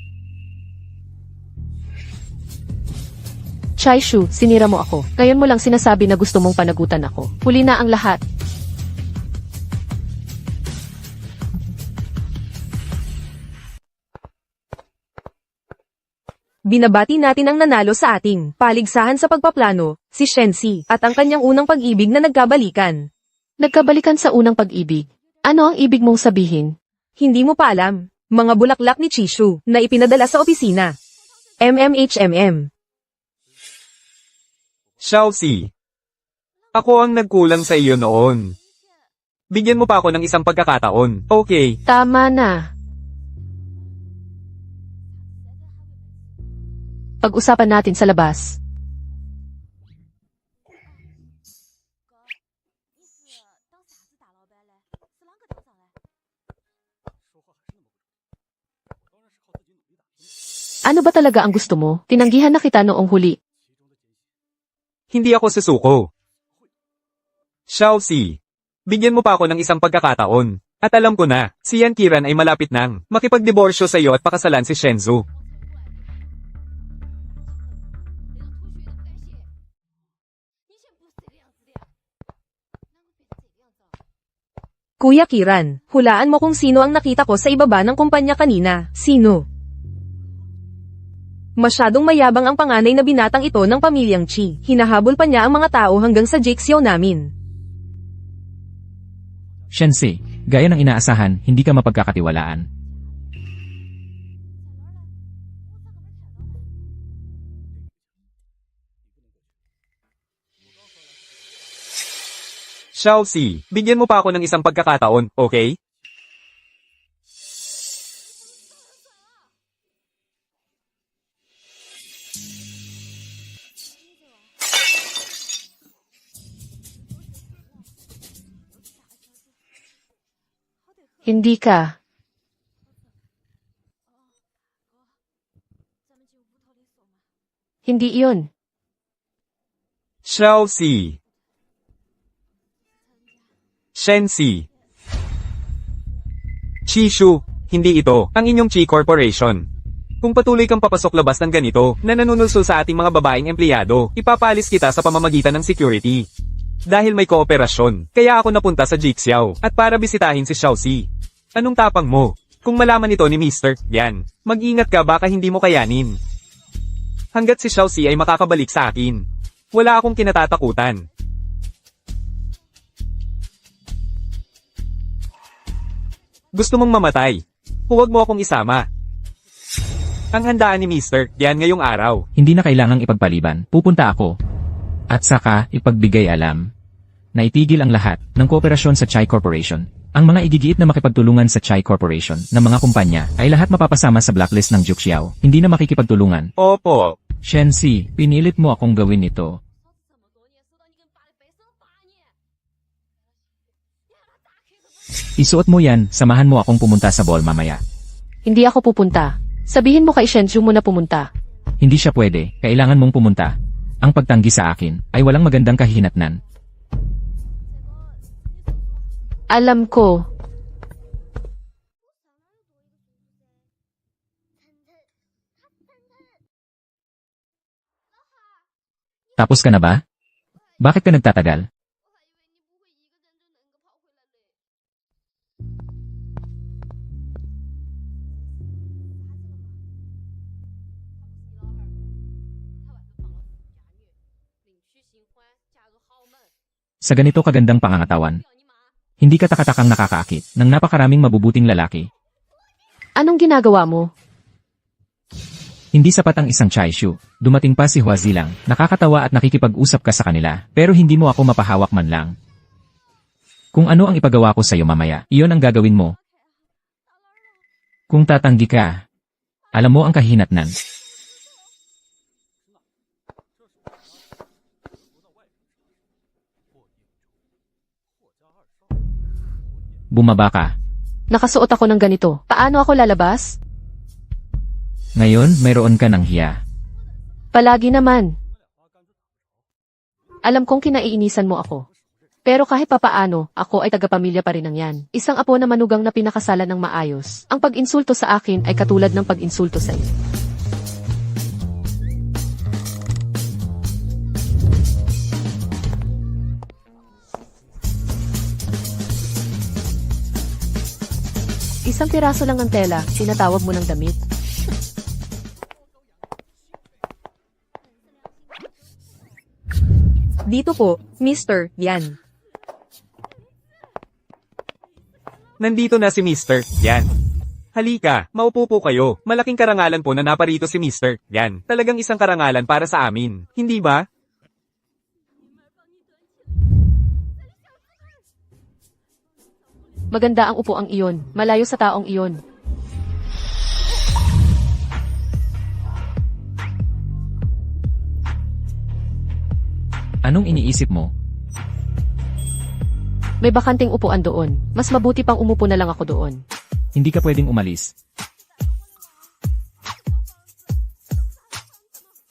Chaishu, sinira mo ako. Ngayon mo lang sinasabi na gusto mong panagutan ako. Huli na ang lahat. Binabati natin ang nanalo sa ating paligsahan sa pagpaplano, si Shensi, at ang kanyang unang pag-ibig na nagkabalikan. Nagkabalikan sa unang pag-ibig. Ano ang ibig mong sabihin? Hindi mo pa alam, mga bulaklak ni Chishu na ipinadala sa opisina. MMHMM. Xiaoxi. Ako ang nagkulang sa iyo noon. Bigyan mo pa ako ng isang pagkakataon, okay? Tama na. Pag-usapan natin sa labas. Ano ba talaga ang gusto mo? Tinanggihan na kita noong huli. Hindi ako susuko. Xiaoxi. Bigyan mo pa ako ng isang pagkakataon. At alam ko na, si Yan Kiran ay malapit nang makipagdiborsyo sa iyo at pakasalan si Shenzu. Kuya Kiran, hulaan mo kung sino ang nakita ko sa ibaba ng kumpanya kanina. Sino? Masyadong mayabang ang panganay na binatang ito ng pamilyang Chi. Hinahabol pa niya ang mga tao hanggang sa Jixiao namin. Shensi, gaya ng inaasahan, hindi ka mapagkakatiwalaan. Xiaoxi, bigyan mo pa ako ng isang pagkakataon, okay? Hindi ka. Hindi iyon. Xiaoxi. Shensi. Chishu, hindi ito ang inyong Chi Corporation. Kung patuloy kang papasok labas ng ganito na nanunulso sa ating mga babaeng empleyado, ipapalis kita sa pamamagitan ng security. Dahil may kooperasyon, kaya ako napunta sa Jixiao at para bisitahin si Xiaoxi. Anong tapang mo? Kung malaman ito ni Mr. Yan, mag-ingat ka baka hindi mo kayanin. Hanggat si Xiaoxi ay makakabalik sa akin, wala akong kinatatakutan. Gusto mong mamatay? Huwag mo akong isama. Ang handaan ni Mr. Yan ngayong araw. Hindi na kailangang ipagpaliban, pupunta ako. At saka, ipagbigay alam na itigil ang lahat ng kooperasyon sa Chai Corporation. Ang mga igigiit na makipagtulungan sa Chai Corporation ng mga kumpanya ay lahat mapapasama sa blacklist ng Jixiao. Hindi na makikipagtulungan. Opo. Shensi, pinilit mo akong gawin ito. Isuot mo yan, samahan mo akong pumunta sa ball mamaya. Hindi ako pupunta. Sabihin mo kay Shenzhou mo na pumunta. Hindi siya pwede, kailangan mong pumunta. Ang pagtanggi sa akin ay walang magandang kahihinatnan. Alam ko. Tapos ka na ba? Bakit ka nagtatagal? Sa ganito kagandang pangangatawan. Hindi ka takatakang nakakaakit ng napakaraming mabubuting lalaki. Anong ginagawa mo? Hindi sapat ang isang chaishu. Dumating pa si Huazi lang. Nakakatawa at nakikipag-usap ka sa kanila, pero hindi mo ako mapahawak man lang. Kung ano ang ipagawa ko sa iyo mamaya, iyon ang gagawin mo. Kung tatanggi ka, alam mo ang kahinatnan. Bumaba ka. Nakasuot ako ng ganito. Paano ako lalabas? Ngayon, mayroon ka ng hiya. Palagi naman. Alam kong kinaiinisan mo ako. Pero kahit papaano, ako ay tagapamilya pa rin ng yan. Isang apo na manugang na pinakasalan ng maayos. Ang pag-insulto sa akin ay katulad ng pag-insulto sa iyo. Isang piraso lang ng tela, sinatawag mo ng damit. Dito po, Mr. Yan. Nandito na si Mr. Yan. Halika, maupo po kayo. Malaking karangalan po na naparito si Mr. Yan. Talagang isang karangalan para sa amin. Hindi ba? Maganda ang upuang iyon, malayo sa taong iyon. Anong iniisip mo? May bakanting upuan doon. Mas mabuti pang umupo na lang ako doon. Hindi ka pwedeng umalis.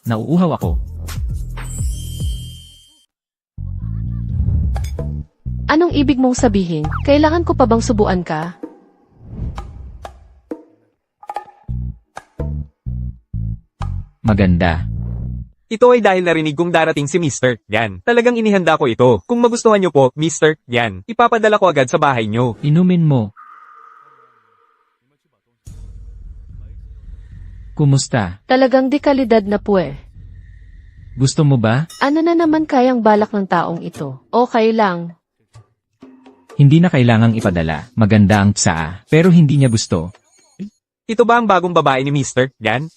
Nauuhaw ako. Anong ibig mong sabihin? Kailangan ko pa bang subuan ka? Maganda. Ito ay dahil narinig kong darating si Mr. Yan. Talagang inihanda ko ito. Kung magustuhan niyo po, Mr. Yan, ipapadala ko agad sa bahay niyo. Inumin mo. Kumusta? Talagang di kalidad na puwe. Gusto mo ba? Ano na naman kayang balak ng taong ito? Okay lang. Hindi na kailangang ipadala. Maganda ang tsaa. Pero hindi niya gusto. Ito ba ang bagong babae ni Mr. Yan?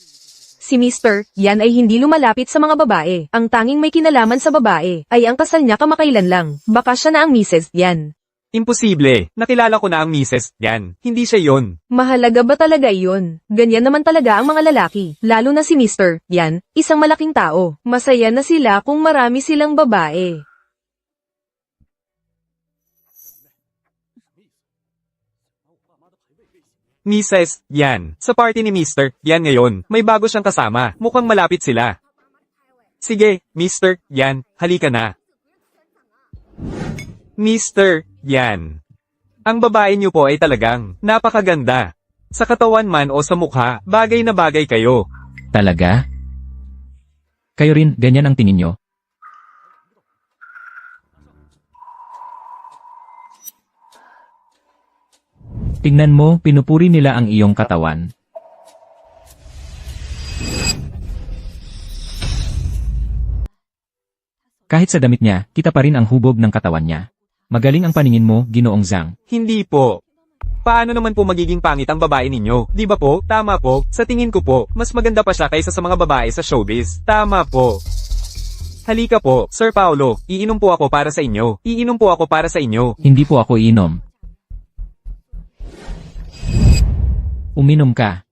Si Mr. Yan ay hindi lumalapit sa mga babae. Ang tanging may kinalaman sa babae ay ang kasal niya kamakailan lang. Baka siya na ang Mrs. Yan. Imposible. Nakilala ko na ang Mrs. Yan. Hindi siya yon. Mahalaga ba talaga iyon? Ganyan naman talaga ang mga lalaki. Lalo na si Mr. Yan, isang malaking tao. Masaya na sila kung marami silang babae. Mrs. Yan. Sa party ni Mr. Yan ngayon, may bago siyang kasama. Mukhang malapit sila. Sige, Mr. Yan, halika na. Mr. Yan. Ang babae niyo po ay talagang napakaganda. Sa katawan man o sa mukha, bagay na bagay kayo. Talaga? Kayo rin, ganyan ang tingin nyo? Tingnan mo, pinupuri nila ang iyong katawan. Kahit sa damit niya, kita pa rin ang hubog ng katawan niya. Magaling ang paningin mo, Ginoong Zhang. Hindi po. Paano naman po magiging pangit ang babae ninyo? Di ba po? Tama po. Sa tingin ko po, mas maganda pa siya kaysa sa mga babae sa showbiz. Tama po. Halika po, Sir Paulo. Iinom po ako para sa inyo. Iinom po ako para sa inyo. Hindi po ako iinom. Uminom ka.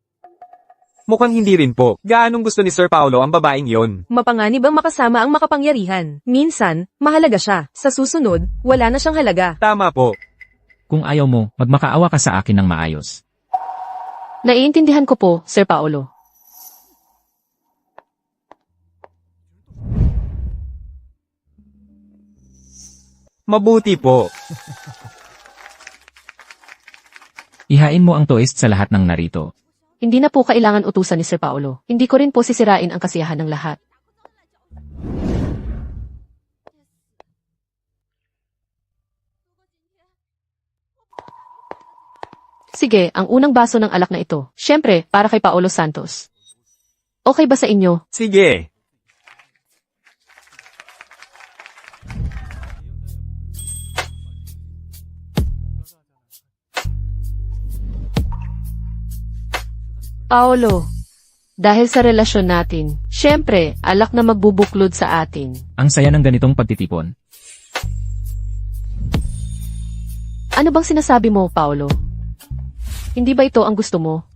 Mukhang hindi rin po. Gaanong gusto ni Sir Paulo ang babaeng yon? Mapanganib ang makasama ang makapangyarihan. Minsan, mahalaga siya. Sa susunod, wala na siyang halaga. Tama po. Kung ayaw mo, magmakaawa ka sa akin ng maayos. Naiintindihan ko po, Sir Paulo. Mabuti po. Ihain mo ang toast sa lahat ng narito. Hindi na po kailangan utusan ni Sir Paulo. Hindi ko rin po sisirain ang kasiyahan ng lahat. Sige, ang unang baso ng alak na ito. Siyempre, para kay Paolo Santos. Okay ba sa inyo? Sige. Paolo, dahil sa relasyon natin, syempre, alak na magbubuklod sa atin. Ang saya ng ganitong pagtitipon. Ano bang sinasabi mo, Paolo? Hindi ba ito ang gusto mo?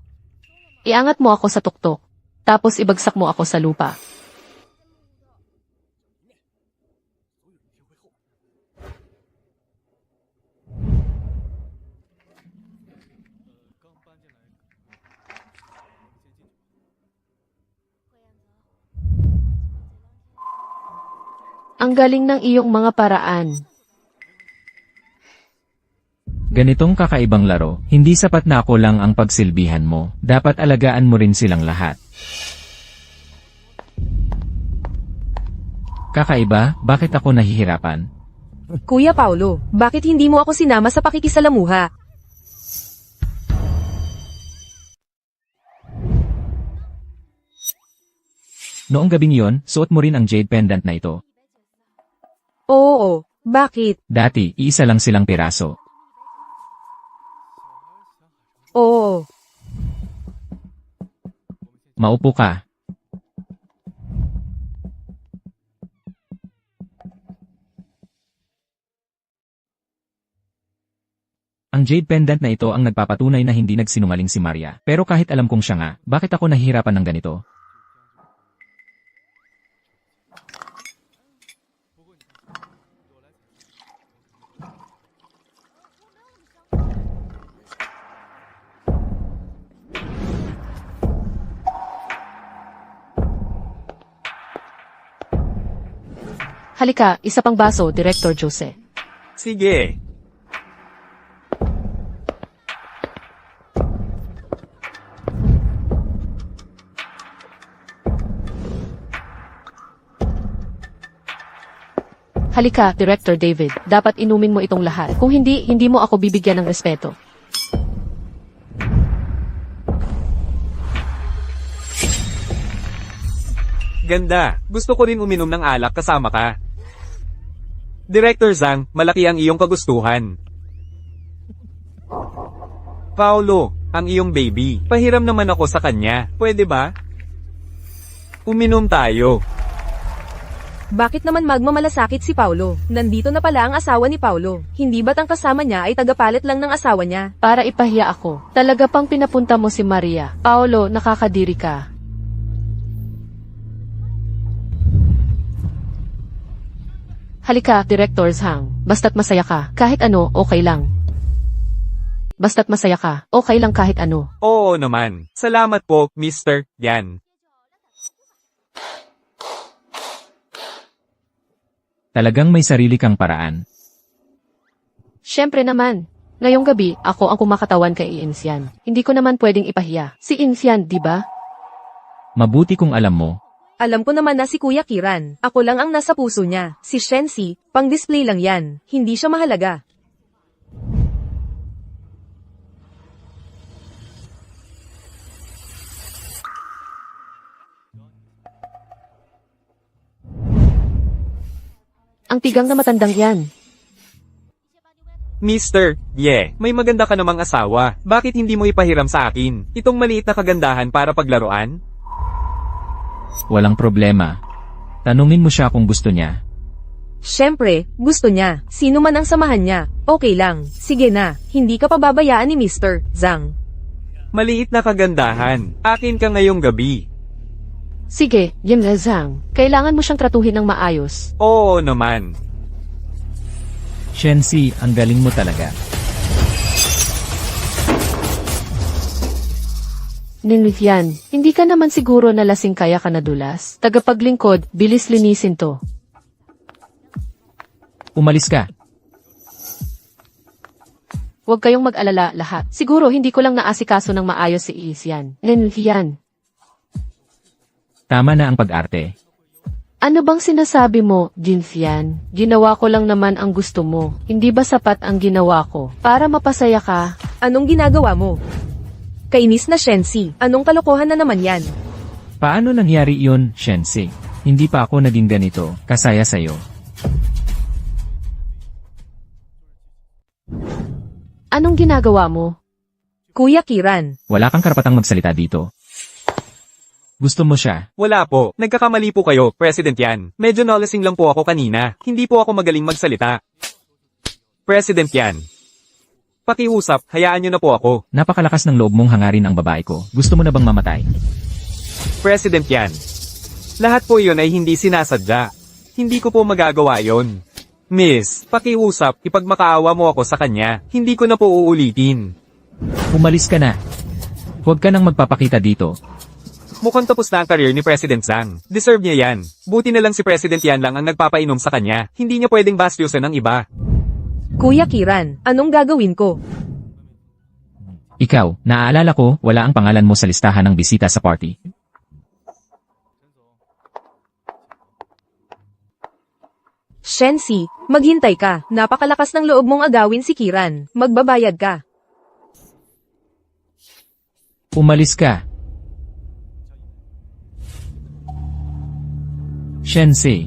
Iangat mo ako sa tuktok, tapos ibagsak mo ako sa lupa. Ang galing ng iyong mga paraan. Ganitong kakaibang laro, hindi sapat na ako lang ang pagsilbihan mo. Dapat alagaan mo rin silang lahat. Kakaiba, bakit ako nahihirapan? Kuya Paulo, bakit hindi mo ako sinama sa pakikisalamuha? Noong gabing yon, suot mo rin ang jade pendant na ito. Oo, bakit? Dati, iisa lang silang piraso. Oo. Maupo ka. Ang jade pendant na ito ang nagpapatunay na hindi nagsinungaling si Maria. Pero kahit alam kong siya nga, bakit ako nahihirapan ng ganito? Halika, isa pang baso, Director Jose. Sige. Halika, Director David. Dapat inumin mo itong lahat. Kung hindi, hindi mo ako bibigyan ng respeto. Ganda. Gusto ko rin uminom ng alak kasama ka. Director Zhang, malaki ang iyong kagustuhan. Paolo, ang iyong baby. Pahiram naman ako sa kanya. Pwede ba? Uminom tayo. Bakit naman magmamalasakit si Paulo? Nandito na pala ang asawa ni Paulo. Hindi ba't ang kasama niya ay tagapalit lang ng asawa niya? Para ipahiya ako. Talaga pang pinapunta mo si Maria. Paolo, nakakadiri ka. Halika, Director Zhang. Basta't masaya ka, kahit ano, okay lang. Basta't masaya ka, okay lang kahit ano. Oo naman. Salamat po, Mr. Yan. Talagang may sarili kang paraan. Siyempre naman. Ngayong gabi, ako ang kumakatawan kay Insian. Hindi ko naman pwedeng ipahiya. Si Insian, di ba? Mabuti kung alam mo. Alam ko naman na si Kuya Kiran. Ako lang ang nasa puso niya. Si Shensi, pang-display lang yan. Hindi siya mahalaga. Ang tigang na matandang yan. Mr. May maganda ka namang asawa. Bakit hindi mo ipahiram sa akin? Itong maliit na kagandahan para paglaruan? Walang problema. Tanungin mo siya kung gusto niya. Siyempre, gusto niya. Sino man ang samahan niya. Okay lang. Sige na. Hindi ka pababayaan ni Mr. Zhang. Maliit na kagandahan. Akin ka ngayong gabi. Sige, Yin Zhang. Kailangan mo siyang tratuhin ng maayos. Oo naman. Shensi, ang galing mo talaga. Ninvian, hindi ka naman siguro na lasing kaya ka nadulas? Tagapaglingkod, bilis linisin to. Umalis ka. Huwag kayong mag-alala lahat. Siguro hindi ko lang naasikaso ng maayos si Isian. Ninvian, Tama na ang pag-arte. ano bang sinasabi mo, Jinfian? Ginawa ko lang naman ang gusto mo. Hindi ba sapat ang ginawa ko? Para mapasaya ka? Anong ginagawa mo? Kainis na Shensi. Anong kalokohan na naman yan? Paano nangyari yun, Shensi? Hindi pa ako naging ganito, kasaya sa'yo. Anong ginagawa mo? Kuya Kiran. Wala kang karapatang magsalita dito. Gusto mo siya? Wala po. Nagkakamali po kayo, President Yan. Medyo nalasing lang po ako kanina. Hindi po ako magaling magsalita. President Yan. Pakiusap, hayaan niyo na po ako. Napakalakas ng loob mong hangarin ang babae ko. Gusto mo na bang mamatay? President Yan. Lahat po yun ay hindi sinasadya. Hindi ko po magagawa yon. Miss, pakiusap, ipagmakaawa mo ako sa kanya. Hindi ko na po uulitin. Umalis ka na. Huwag ka nang magpapakita dito. Mukhang tapos na ang career ni President Zhang. Deserve niya yan. Buti na lang si President Yan lang ang nagpapainom sa kanya. Hindi niya pwedeng bastyusan ng iba. Kuya Kiran, anong gagawin ko? Ikaw, naaalala ko, wala ang pangalan mo sa listahan ng bisita sa party. Shensi, maghintay ka. Napakalakas ng loob mong agawin si Kiran. Magbabayad ka. Umalis ka. Shensi.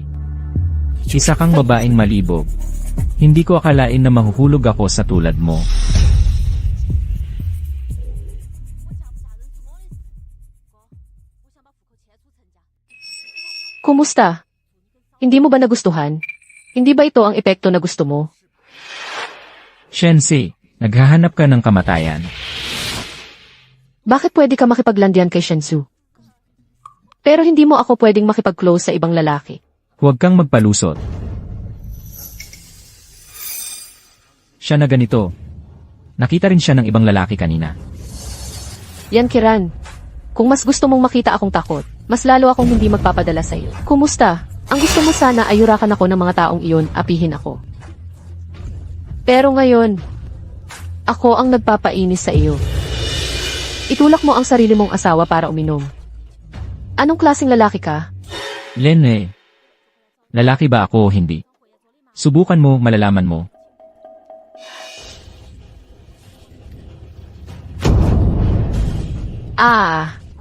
Isa kang babaeng malibog. Hindi ko akalain na mahuhulog ako sa tulad mo. Kumusta? Hindi mo ba nagustuhan? Hindi ba ito ang epekto na gusto mo? Shensi, naghahanap ka ng kamatayan. Bakit pwede ka makipaglandian kay Shensu? Pero hindi mo ako pwedeng makipag-close sa ibang lalaki. Huwag kang magpalusot. Siya na ganito. Nakita rin siya ng ibang lalaki kanina. Yan Kiran. Kung mas gusto mong makita akong takot, mas lalo akong hindi magpapadala sa iyo. Kumusta? Ang gusto mo sana ay yurakan ako ng mga taong iyon, apihin ako. Pero ngayon, ako ang nagpapainis sa iyo. Itulak mo ang sarili mong asawa para uminom. Anong klaseng lalaki ka? Lene, lalaki ba ako o hindi? Subukan mo, malalaman mo.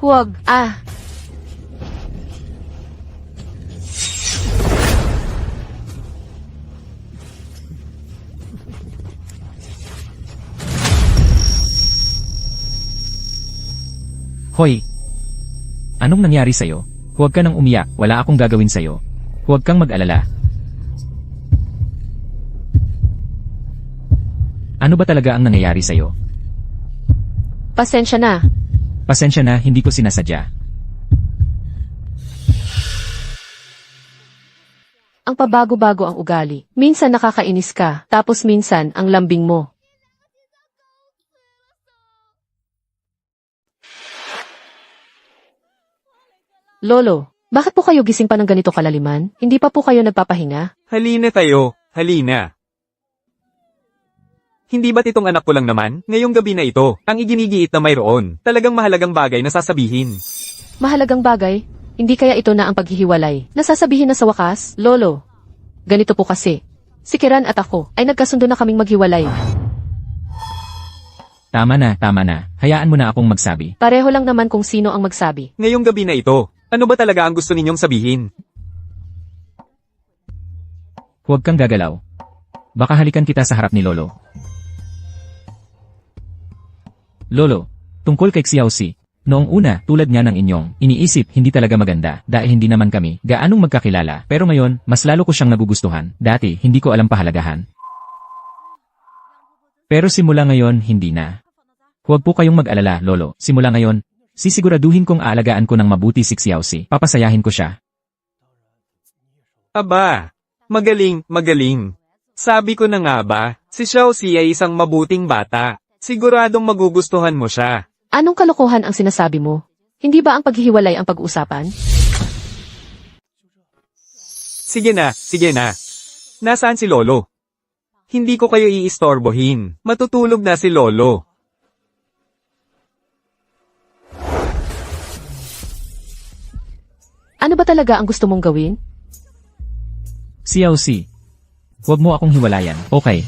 Huwag, Hoy! Anong nangyari sa'yo? Huwag ka nang umiyak, wala akong gagawin sa'yo. Huwag kang mag-alala. Ano ba talaga ang nangyayari sa'yo? Pasensya na. Pasensya na, hindi ko sinasadya. Ang pabago-bago ang ugali. Minsan nakakainis ka, tapos minsan ang lambing mo. Lolo, bakit po kayo gising pa ng ganito kalaliman? Hindi pa po kayo nagpapahinga? Halina kayo, halina. Hindi ba't itong anak ko lang naman? Ngayong gabi na ito, ang iginigiit na mayroon. Talagang mahalagang bagay na sasabihin. Mahalagang bagay? Hindi kaya ito na ang paghihiwalay? Nasasabihin na sa wakas? Lolo, ganito po kasi. Si Kiran at ako ay nagkasundo na kaming maghiwalay. Tama na, tama na. Hayaan mo na akong magsabi. Pareho lang naman kung sino ang magsabi. Ngayong gabi na ito, ano ba talaga ang gusto ninyong sabihin? Huwag kang gagalaw. Baka halikan kita sa harap ni Lolo. Lolo, tungkol kay Xiaoxi. Noong una, tulad nga ng inyong, iniisip hindi talaga maganda dahil hindi naman kami gaanong magkakilala. Pero ngayon, mas lalo ko siyang nagugustuhan. Dati, hindi ko alam pahalagahan. Pero simula ngayon, hindi na. Huwag po kayong mag-alala, Lolo. Simula ngayon, sisiguraduhin kong aalagaan ko ng mabuti si Xiaoxi. Papasayahin ko siya. Aba, magaling, magaling. Sabi ko na nga ba, si Xiaoxi ay isang mabuting bata. Siguradong magugustuhan mo siya. Anong kalokohan ang sinasabi mo? Hindi ba ang paghihiwalay ang pag-uusapan? Sige na, sige na. Nasaan si Lolo? Hindi ko kayo iistorbohin. Matutulog na si Lolo. Ano ba talaga ang gusto mong gawin? Xiaoxi, huwag mo akong hiwalayan, okay?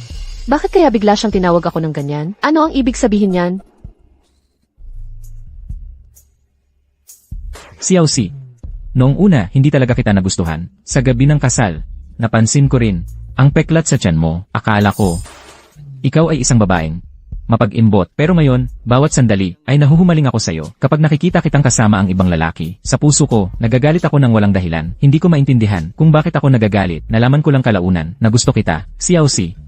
Bakit kaya bigla siyang tinawag ako ng ganyan? Ano ang ibig sabihin niyan? Xiaoxi, noong una hindi talaga kita nagustuhan. Sa gabi ng kasal, napansin ko rin, ang peklat sa tiyan mo, akala ko. Ikaw ay isang babaeng mapag-imbot. Pero ngayon, bawat sandali, ay nahuhumaling ako sa'yo. Kapag nakikita kitang kasama ang ibang lalaki, sa puso ko, nagagalit ako ng walang dahilan. Hindi ko maintindihan kung bakit ako nagagalit. Nalaman ko lang kalaunan na gusto kita. Xiao Si.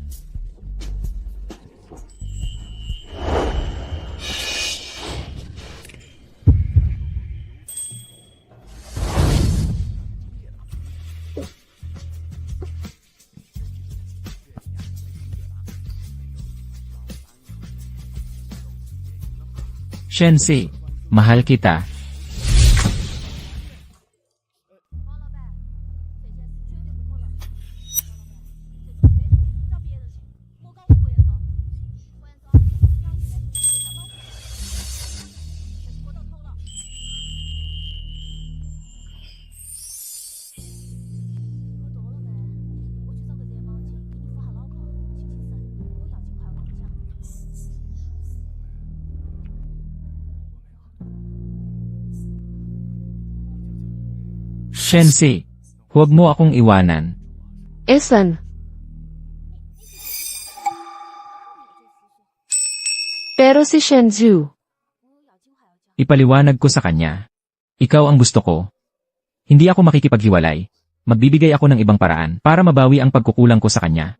Shensi, mahal kita. Shensi, huwag mo akong iwanan. Esan. Pero si Shenzhou, Ipaliwanag ko sa kanya. Ikaw ang gusto ko. Hindi ako makikipaghiwalay. Magbibigay ako ng ibang paraan para mabawi ang pagkukulang ko sa kanya.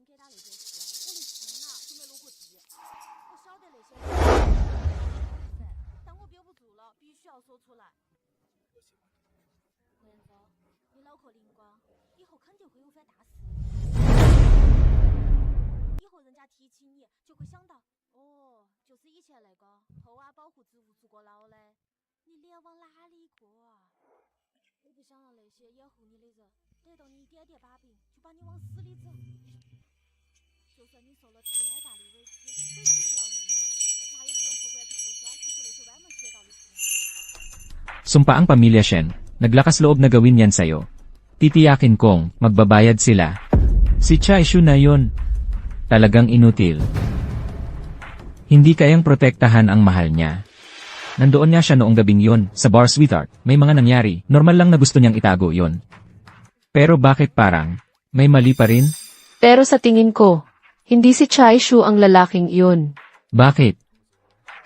Sumpa ang pamilya Shen, naglakas loob na gawin yan sa'yo. Titiyakin kong magbabayad sila. Si Chaishu na yun. Talagang inutil. Hindi kayang protektahan ang mahal niya. Nandoon nga siya noong gabing yon, sa bar sweetheart, may mga nangyari, normal lang na gusto niyang itago yon. Pero bakit parang, may mali pa rin? pero sa tingin ko, hindi si Chai Shu ang lalaking iyon. Bakit?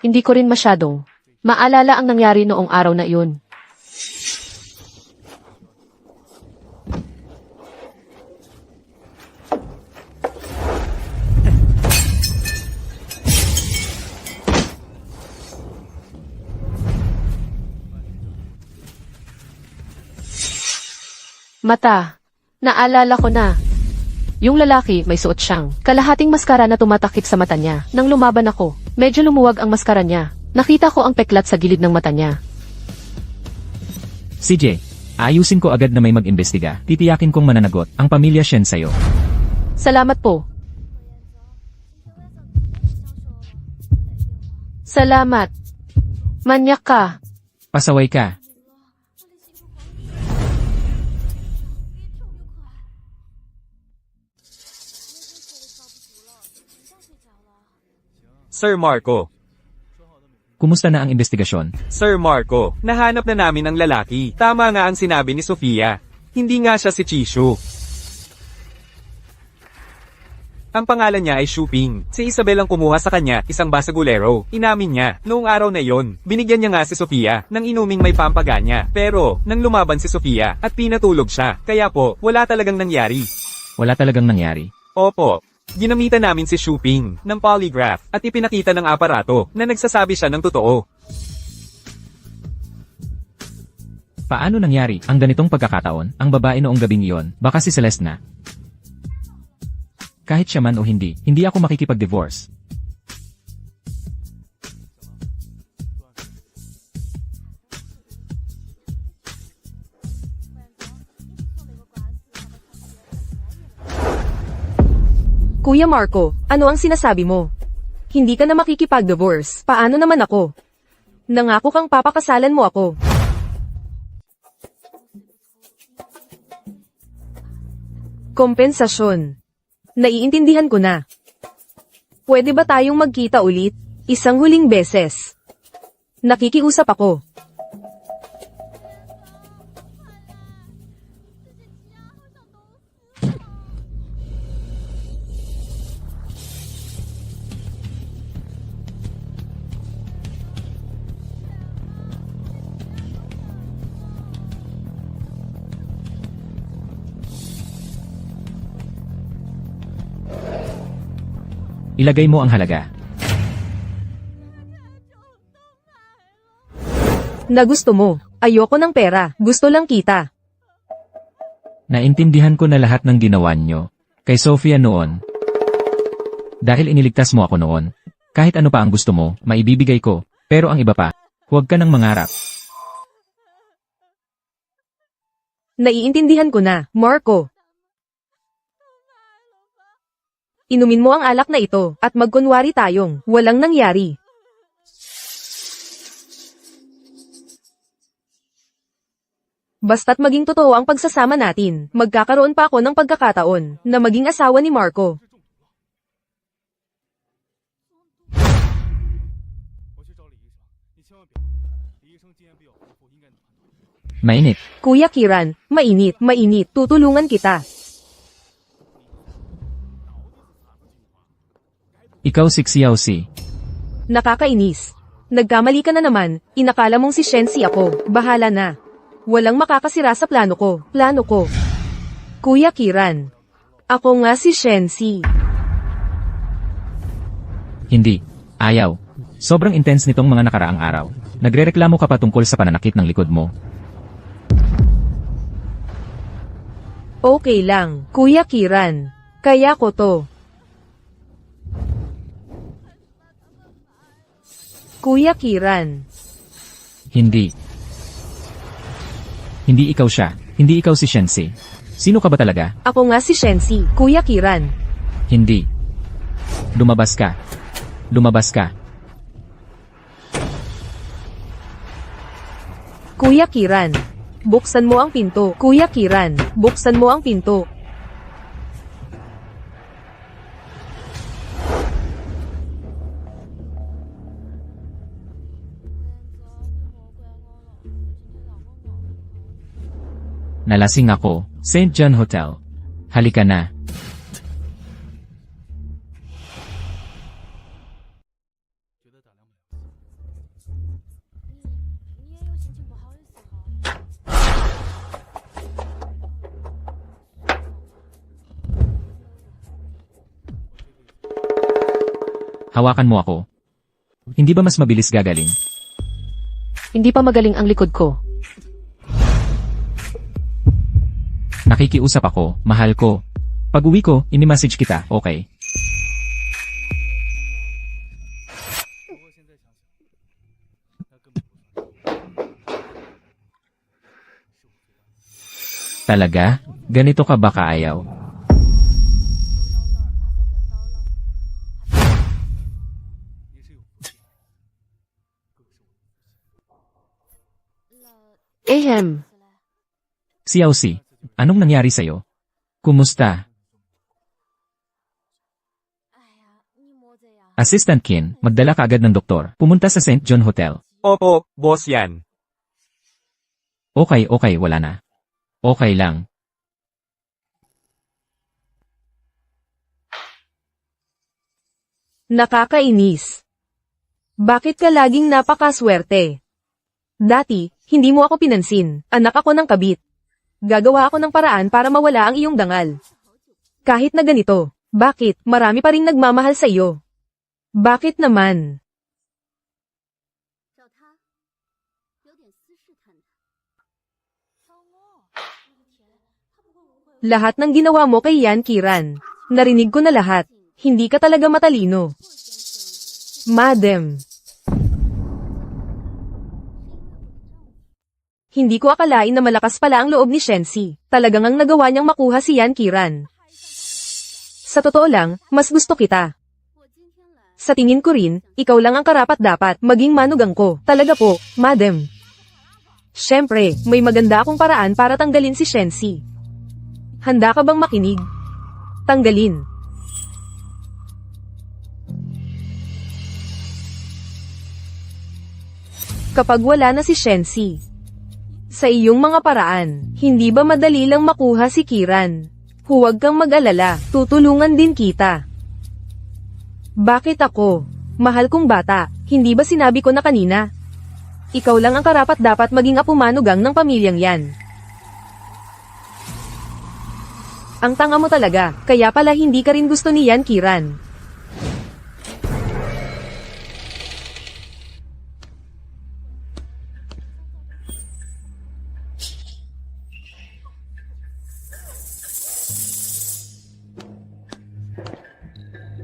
Hindi ko rin masyadong maalala ang nangyari noong araw na iyon. Mata, naalala ko na. Yung lalaki may suot siyang kalahating maskara na tumatakip sa mata niya. Nang lumaban ako, medyo lumuwag ang maskara niya. Nakita ko ang peklat sa gilid ng mata niya. CJ, ayusin ko agad na may mag-imbestiga. Titiyakin kong mananagot ang pamilya Shen sa'yo. Salamat po. Salamat. Manyak ka. Pasaway ka. Sir Marco. Kumusta na ang investigasyon? Sir Marco, nahanap na namin ang lalaki. Tama nga ang sinabi ni Sofia. Hindi nga siya si Chishu. Ang pangalan niya ay Shuping. Si Isabel ang kumuha sa kanya, isang basagulero. Inamin niya, noong araw na yon, binigyan niya nga si Sofia ng inuming may pampaganya. Pero, nang lumaban si Sofia at pinatulog siya, kaya po, wala talagang nangyari. Wala talagang nangyari. Opo. Ginamitan namin si Shuping ng polygraph at ipinakita ng aparato na nagsasabi siya ng totoo. Paano nangyari ang ganitong pagkakataon? Ang babae noong gabing iyon, baka si Celeste na. Kahit siya man o hindi, hindi ako makikipag-divorce. Kuya Marco, ano ang sinasabi mo? Hindi ka na makikipag-divorce. Paano naman ako? Nangako kang papakasalan mo ako. Kompensasyon. Naiintindihan ko na. Pwede ba tayong magkita ulit? Isang huling beses. Nakikiusap ako. Ilagay mo ang halaga. Na gusto mo. Ayoko ng pera. Gusto lang kita. Naintindihan ko na lahat ng ginawa nyo kay Sofia noon. Dahil iniligtas mo ako noon. Kahit ano pa ang gusto mo, maibibigay ko. Pero ang iba pa, huwag ka nang mangarap. Naiintindihan ko na, Marco. Inumin mo ang alak na ito, at magkunwari tayong walang nangyari. Basta't maging totoo ang pagsasama natin, magkakaroon pa ako ng pagkakataon na maging asawa ni Marco. Mainit. Kuya Kiran, mainit, mainit, tutulungan kita. Ikaw si Xiaoxi. Nakakainis. Nagkamali ka na naman, inakala mong si Shensi ako, bahala na. Walang makakasira sa plano ko, plano ko. Kuya Kiran. Ako nga si Shensi. Hindi. Ayaw. Sobrang intense nitong mga nakaraang araw. Nagrereklamo ka pa tungkol sa pananakit ng likod mo. Okay lang, Kuya Kiran. Kaya ko to. Kuya Kiran. Hindi. Hindi ikaw siya. Hindi ikaw si Shensi. Sino ka ba talaga? Ako nga si Shensi, Kuya Kiran. Hindi. Lumabas ka. Lumabas ka. Kuya Kiran. Buksan mo ang pinto. Kuya Kiran, buksan mo ang pinto. Nalasing ako. St. John Hotel. Halika na. Hawakan mo ako. Hindi ba mas mabilis gagaling? Hindi pa magaling ang likod ko. Nakikiusap ako, mahal ko. Pag uwi ko, inimessage kita, okay? Talaga? Ganito ka ba kaayaw? Ahem. Xiaoxi, anong nangyari sa'yo? Kumusta? Assistant Kin, magdala ka agad ng doktor. Pumunta sa St. John Hotel. Opo, boss yan. Okay, wala na. Okay lang. Nakakainis. Bakit ka laging napakaswerte? Dati, hindi mo ako pinansin, anak ako ng kabit. Gagawa ako ng paraan para mawala ang iyong dangal. Kahit na ganito, bakit marami pa ring nagmamahal sa iyo? Bakit naman? Lahat ng ginawa mo kay Yan Kiran. Narinig ko na lahat. Hindi ka talaga matalino. Madam. Hindi ko akalain na malakas pala ang loob ni Shensi. Talagang ang nagawa niyang makuha si Yan Kiran. Sa totoo lang, mas gusto kita. Sa tingin ko rin, ikaw lang ang karapat-dapat maging manugang ko. Talaga po, madam. Siyempre, may maganda akong paraan para tanggalin si Shensi. Handa ka bang makinig? Tanggalin. Kapag wala na si Shensi, sa iyong mga paraan, hindi ba madali lang makuha si Kiran? Huwag kang mag-alala, tutulungan din kita. Bakit ako? Mahal kong bata, hindi ba sinabi ko na kanina? Ikaw lang ang karapat-dapat maging apumanugang ng pamilyang yan. Ang tanga mo talaga, kaya pala hindi ka rin gusto ni Yan Kiran.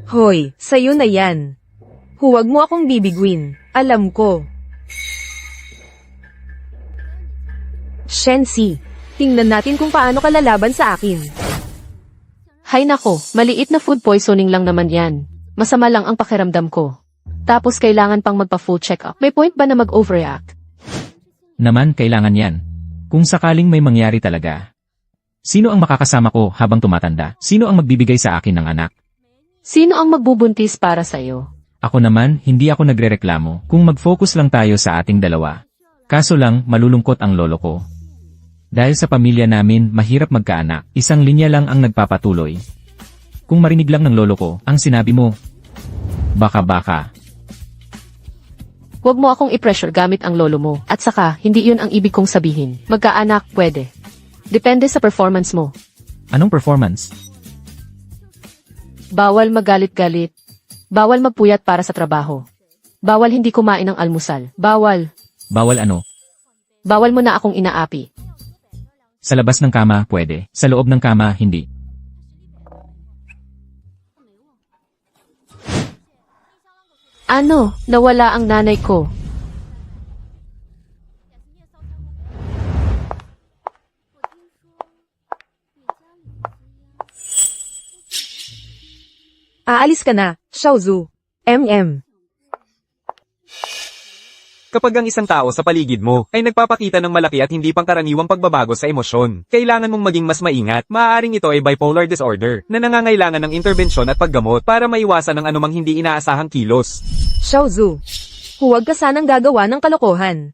Hoy, sayo na yan. Huwag mo akong bibigwin. Alam ko. Shensi, tingnan natin kung paano ka lalaban sa akin. Hay nako, maliit na food poisoning lang naman yan. Masama lang ang pakiramdam ko. Tapos kailangan pang magpa-full check-up. May point ba na mag-overreact? Naman, kailangan yan. Kung sakaling may mangyari talaga. Sino ang makakasama ko habang tumatanda? Sino ang magbibigay sa akin ng anak? Sino ang magbubuntis para sa'yo? Ako naman, hindi ako nagrereklamo kung mag-focus lang tayo sa ating dalawa. Kaso lang, malulungkot ang lolo ko. Dahil sa pamilya namin, mahirap magkaanak. Isang linya lang ang nagpapatuloy. Kung marinig lang ng lolo ko, ang sinabi mo, baka. Huwag mo akong i-pressure gamit ang lolo mo. At saka, hindi yun ang ibig kong sabihin. Magkaanak, pwede. Depende sa performance mo. Anong performance? Bawal magalit-galit. Bawal magpuyat para sa trabaho. Bawal hindi kumain ng almusal. Bawal. Bawal ano? Bawal mo na akong inaapi. Sa labas ng kama, pwede. Sa loob ng kama, hindi. Ano? Nawala ang nanay ko. Aalis ka na, Xiaozu. Kapag ang isang tao sa paligid mo ay nagpapakita ng malaki at hindi pangkaraniwang pagbabago sa emosyon, kailangan mong maging mas maingat. Maaaring ito ay bipolar disorder na nangangailangan ng interbensyon at paggamot para maiwasan ang anumang hindi inaasahang kilos. Xiaozu, huwag ka sanang gagawa ng kalokohan.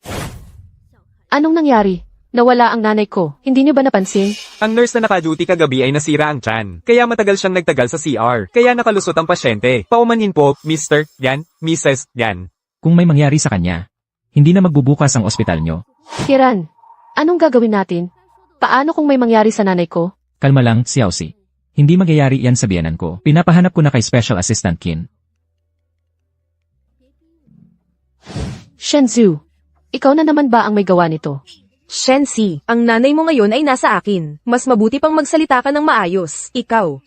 Anong nangyari? Nawala ang nanay ko. Hindi niyo ba napansin? Ang nurse na naka-duty kagabi ay nasira ang tiyan, kaya matagal siyang nagtagal sa CR, kaya nakalusot ang pasyente. Paumanhin po, Mr. Yan, Mrs. Yan. Kung may mangyari sa kanya, hindi na magbubukas ang ospital nyo. Kiran, anong gagawin natin? Paano kung may mangyari sa nanay ko? Kalma lang, Xiaoxi. Hindi magyayari yan sa biyanan ko. Pinapahanap ko na kay Special Assistant Kin. Shenzhou, ikaw na naman ba ang may gawa nito? Shensi, ang nanay mo ngayon ay nasa akin. Mas mabuti pang magsalita ka ng maayos. Ikaw.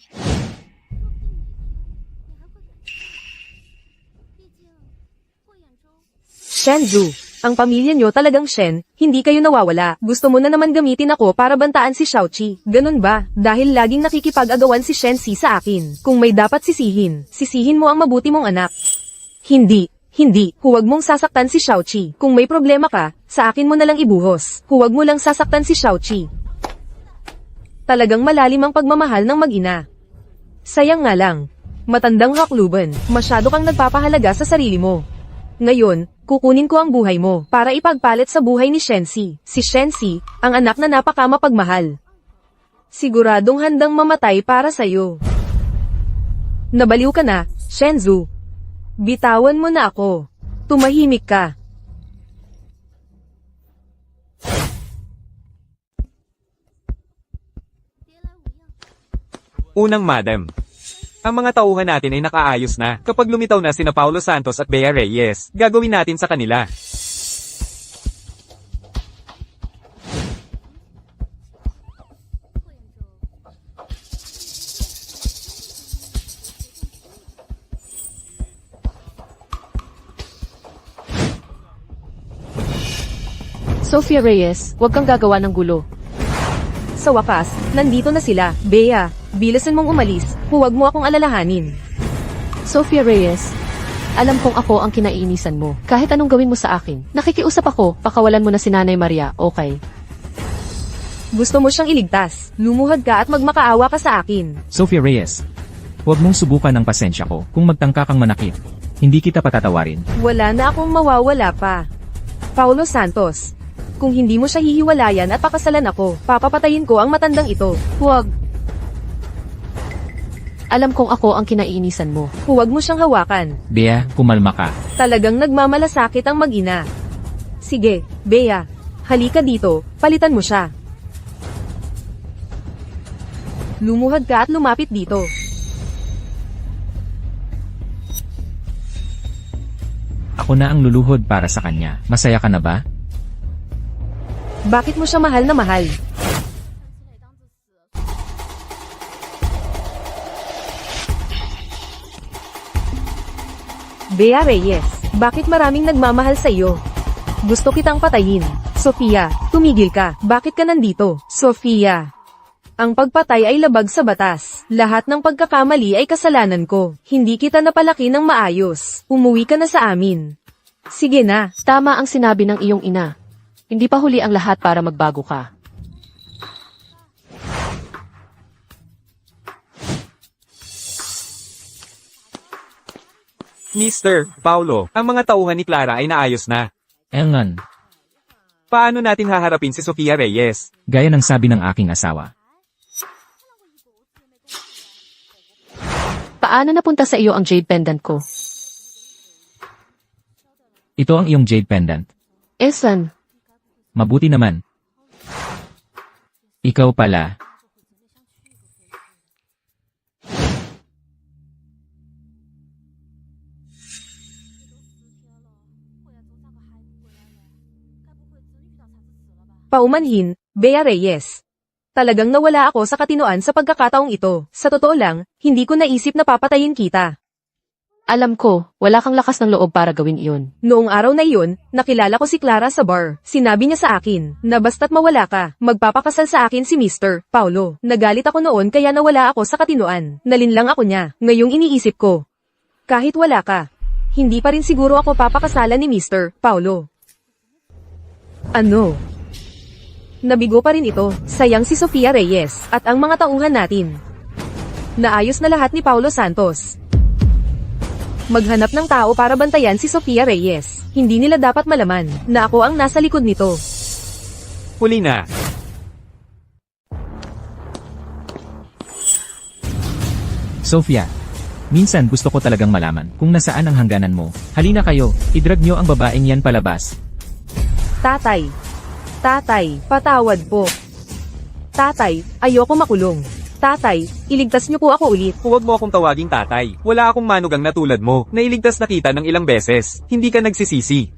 Shenzhou, ang pamilya nyo talagang Shen, hindi kayo nawawala. Gusto mo na naman gamitin ako para bantaan si Xiaoqi. Ganun ba? Dahil laging nakikipag-agawan si Shensi sa akin. Kung may dapat sisihin mo ang mabuti mong anak. Hindi. Huwag mong sasaktan si Xiaoqi. Kung may problema ka, sa akin mo na lang ibuhos. Huwag mo lang sasaktan si Xiaoqi. Talagang malalim ang pagmamahal ng mag-ina. Sayang nga lang. Matandang hakluban, masyado kang nagpapahalaga sa sarili mo. Ngayon, kukunin ko ang buhay mo para ipagpalit sa buhay ni Shensi. Si Shensi, ang anak na napakamapagmahal. Siguradong handang mamatay para sa'yo. Nabaliw ka na, Shenzhou. Bitawan mo na ako. Tumahimik ka. Unang madam. Ang mga tauhan natin ay nakaayos na. Kapag lumitaw na sina Paulo Santos at Bea Reyes, gagawin natin sa kanila. Sophia Reyes, huwag kang gagawa ng gulo. Sa wakas, nandito na sila. Bea, bilisan mong umalis. Huwag mo akong alalahanin. Sophia Reyes, alam kong ako ang kinaiinisan mo. Kahit anong gawin mo sa akin. Nakikiusap ako, pakawalan mo na si Nanay Maria, okay? Gusto mo siyang iligtas. Lumuhad ka at magmakaawa ka sa akin. Sophia Reyes, huwag mong subukan ang pasensya ko. Kung magtangka kang manakit, hindi kita patatawarin. Wala na akong mawawala pa. Paulo Santos, kung hindi mo siya hihiwalayan at pakasalan ako, papapatayin ko ang matandang ito. Huwag. Alam kong ako ang kinaiinisan mo. Huwag mo siyang hawakan. Bea, kumalma ka. Talagang nagmamalasakit ang mag-ina. Sige, Bea, halika dito, palitan mo siya. Lumuhad ka at lumapit dito. Ako na ang luluhod para sa kanya. Masaya ka na ba? Bakit mo siya mahal na mahal? Bea Reyes, bakit maraming nagmamahal sa iyo? Gusto kitang patayin. Sofia, tumigil ka. Bakit ka nandito? Sofia. Ang pagpatay ay labag sa batas. Lahat ng pagkakamali ay kasalanan ko. Hindi kita napalaki ng maayos. Umuwi ka na sa amin. Sige na. Tama ang sinabi ng iyong ina. Hindi pa huli ang lahat para magbago ka. Mr. Paulo, ang mga tauhan ni Clara ay naayos na. Engan, Paano natin haharapin si Sofia Reyes? gaya ng sabi ng aking asawa. Paano napunta sa iyo ang jade pendant ko? Ito ang iyong jade pendant. Esan, Mabuti naman. Ikaw pala. Paumanhin, Bea Reyes. Talagang nawala ako sa katinoan sa pagkakataong ito. Sa totoo lang, hindi ko naisip na papatayin kita. alam ko, wala kang lakas ng loob para gawin iyon. Noong araw na iyon, nakilala ko si Clara sa bar. Sinabi niya sa akin, na basta't mawala ka, magpapakasal sa akin si Mr. Paulo. Nagalit ako noon kaya nawala ako sa katinoan. Nalinlang ako niya. Ngayong iniisip ko, kahit wala ka, hindi pa rin siguro ako papakasalan ni Mr. Paulo. Ano? Nabigo pa rin ito, sayang si Sofia Reyes, at ang mga tauhan natin. Naayos na lahat ni Paulo Santos. Maghanap ng tao para bantayan si Sofia Reyes. Hindi nila dapat malaman na ako ang nasa likod nito. Huli na. Sofia, minsan gusto ko talagang malaman kung nasaan ang hangganan mo. Halina kayo, idrag nyo ang babaeng yan palabas. Tatay. Tatay, patawad po. Tatay, ayoko makulong. Tatay, iligtas niyo po ako ulit. Huwag mo akong tawaging tatay. Wala akong manugang na tulad mo, na iligtas na kita ng ilang beses. Hindi ka nagsisisi.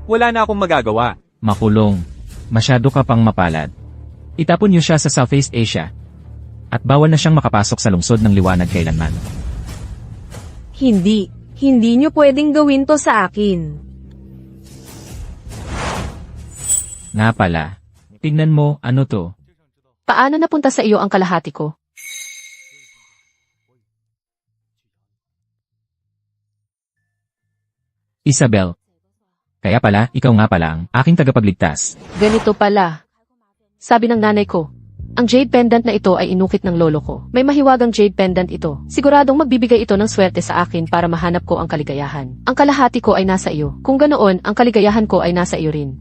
Wala na akong magagawa. Makulong. Masyado ka pang mapalad. Itapon nyo siya sa Southeast Asia. At bawal na siyang makapasok sa lungsod ng liwanag kailanman. Hindi. Hindi niyo pwedeng gawin to sa akin. Nga pala. Tignan mo, ano to? Paano napunta sa iyo ang kalahati ko? Isabel. Kaya pala, ikaw nga pala ang aking tagapagligtas. Ganito pala. Sabi ng nanay ko, ang jade pendant na ito ay inukit ng lolo ko. May mahiwagang jade pendant ito. Siguradong magbibigay ito ng swerte sa akin para mahanap ko ang kaligayahan. Ang kalahati ko ay nasa iyo. Kung ganoon, ang kaligayahan ko ay nasa iyo rin.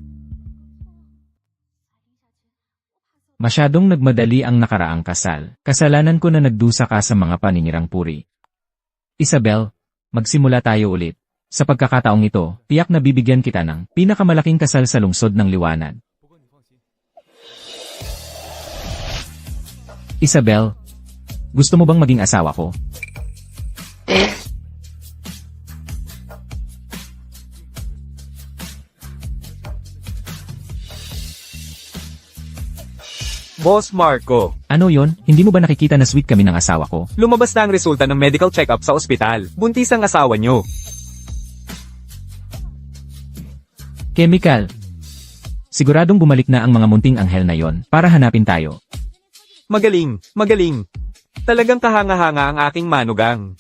Masyadong nagmadali ang nakaraang kasal. Kasalanan ko na nagdusa ka sa mga paninirang puri. Isabel, magsimula tayo ulit. Sa pagkakataong ito, tiyak na bibigyan kita ng pinakamalaking kasal sa lungsod ng liwanag. Isabel, gusto mo bang maging asawa ko? Boss Marco, Ano yon? Hindi mo ba nakikita na sweet kami ng asawa ko? lumabas na ang resulta ng medical check-up sa ospital. Buntis ang asawa nyo. Chemical. Siguradong bumalik na ang mga munting anghel na yon para hanapin tayo. Magaling, magaling. Talagang kahanga-hanga ang aking manugang.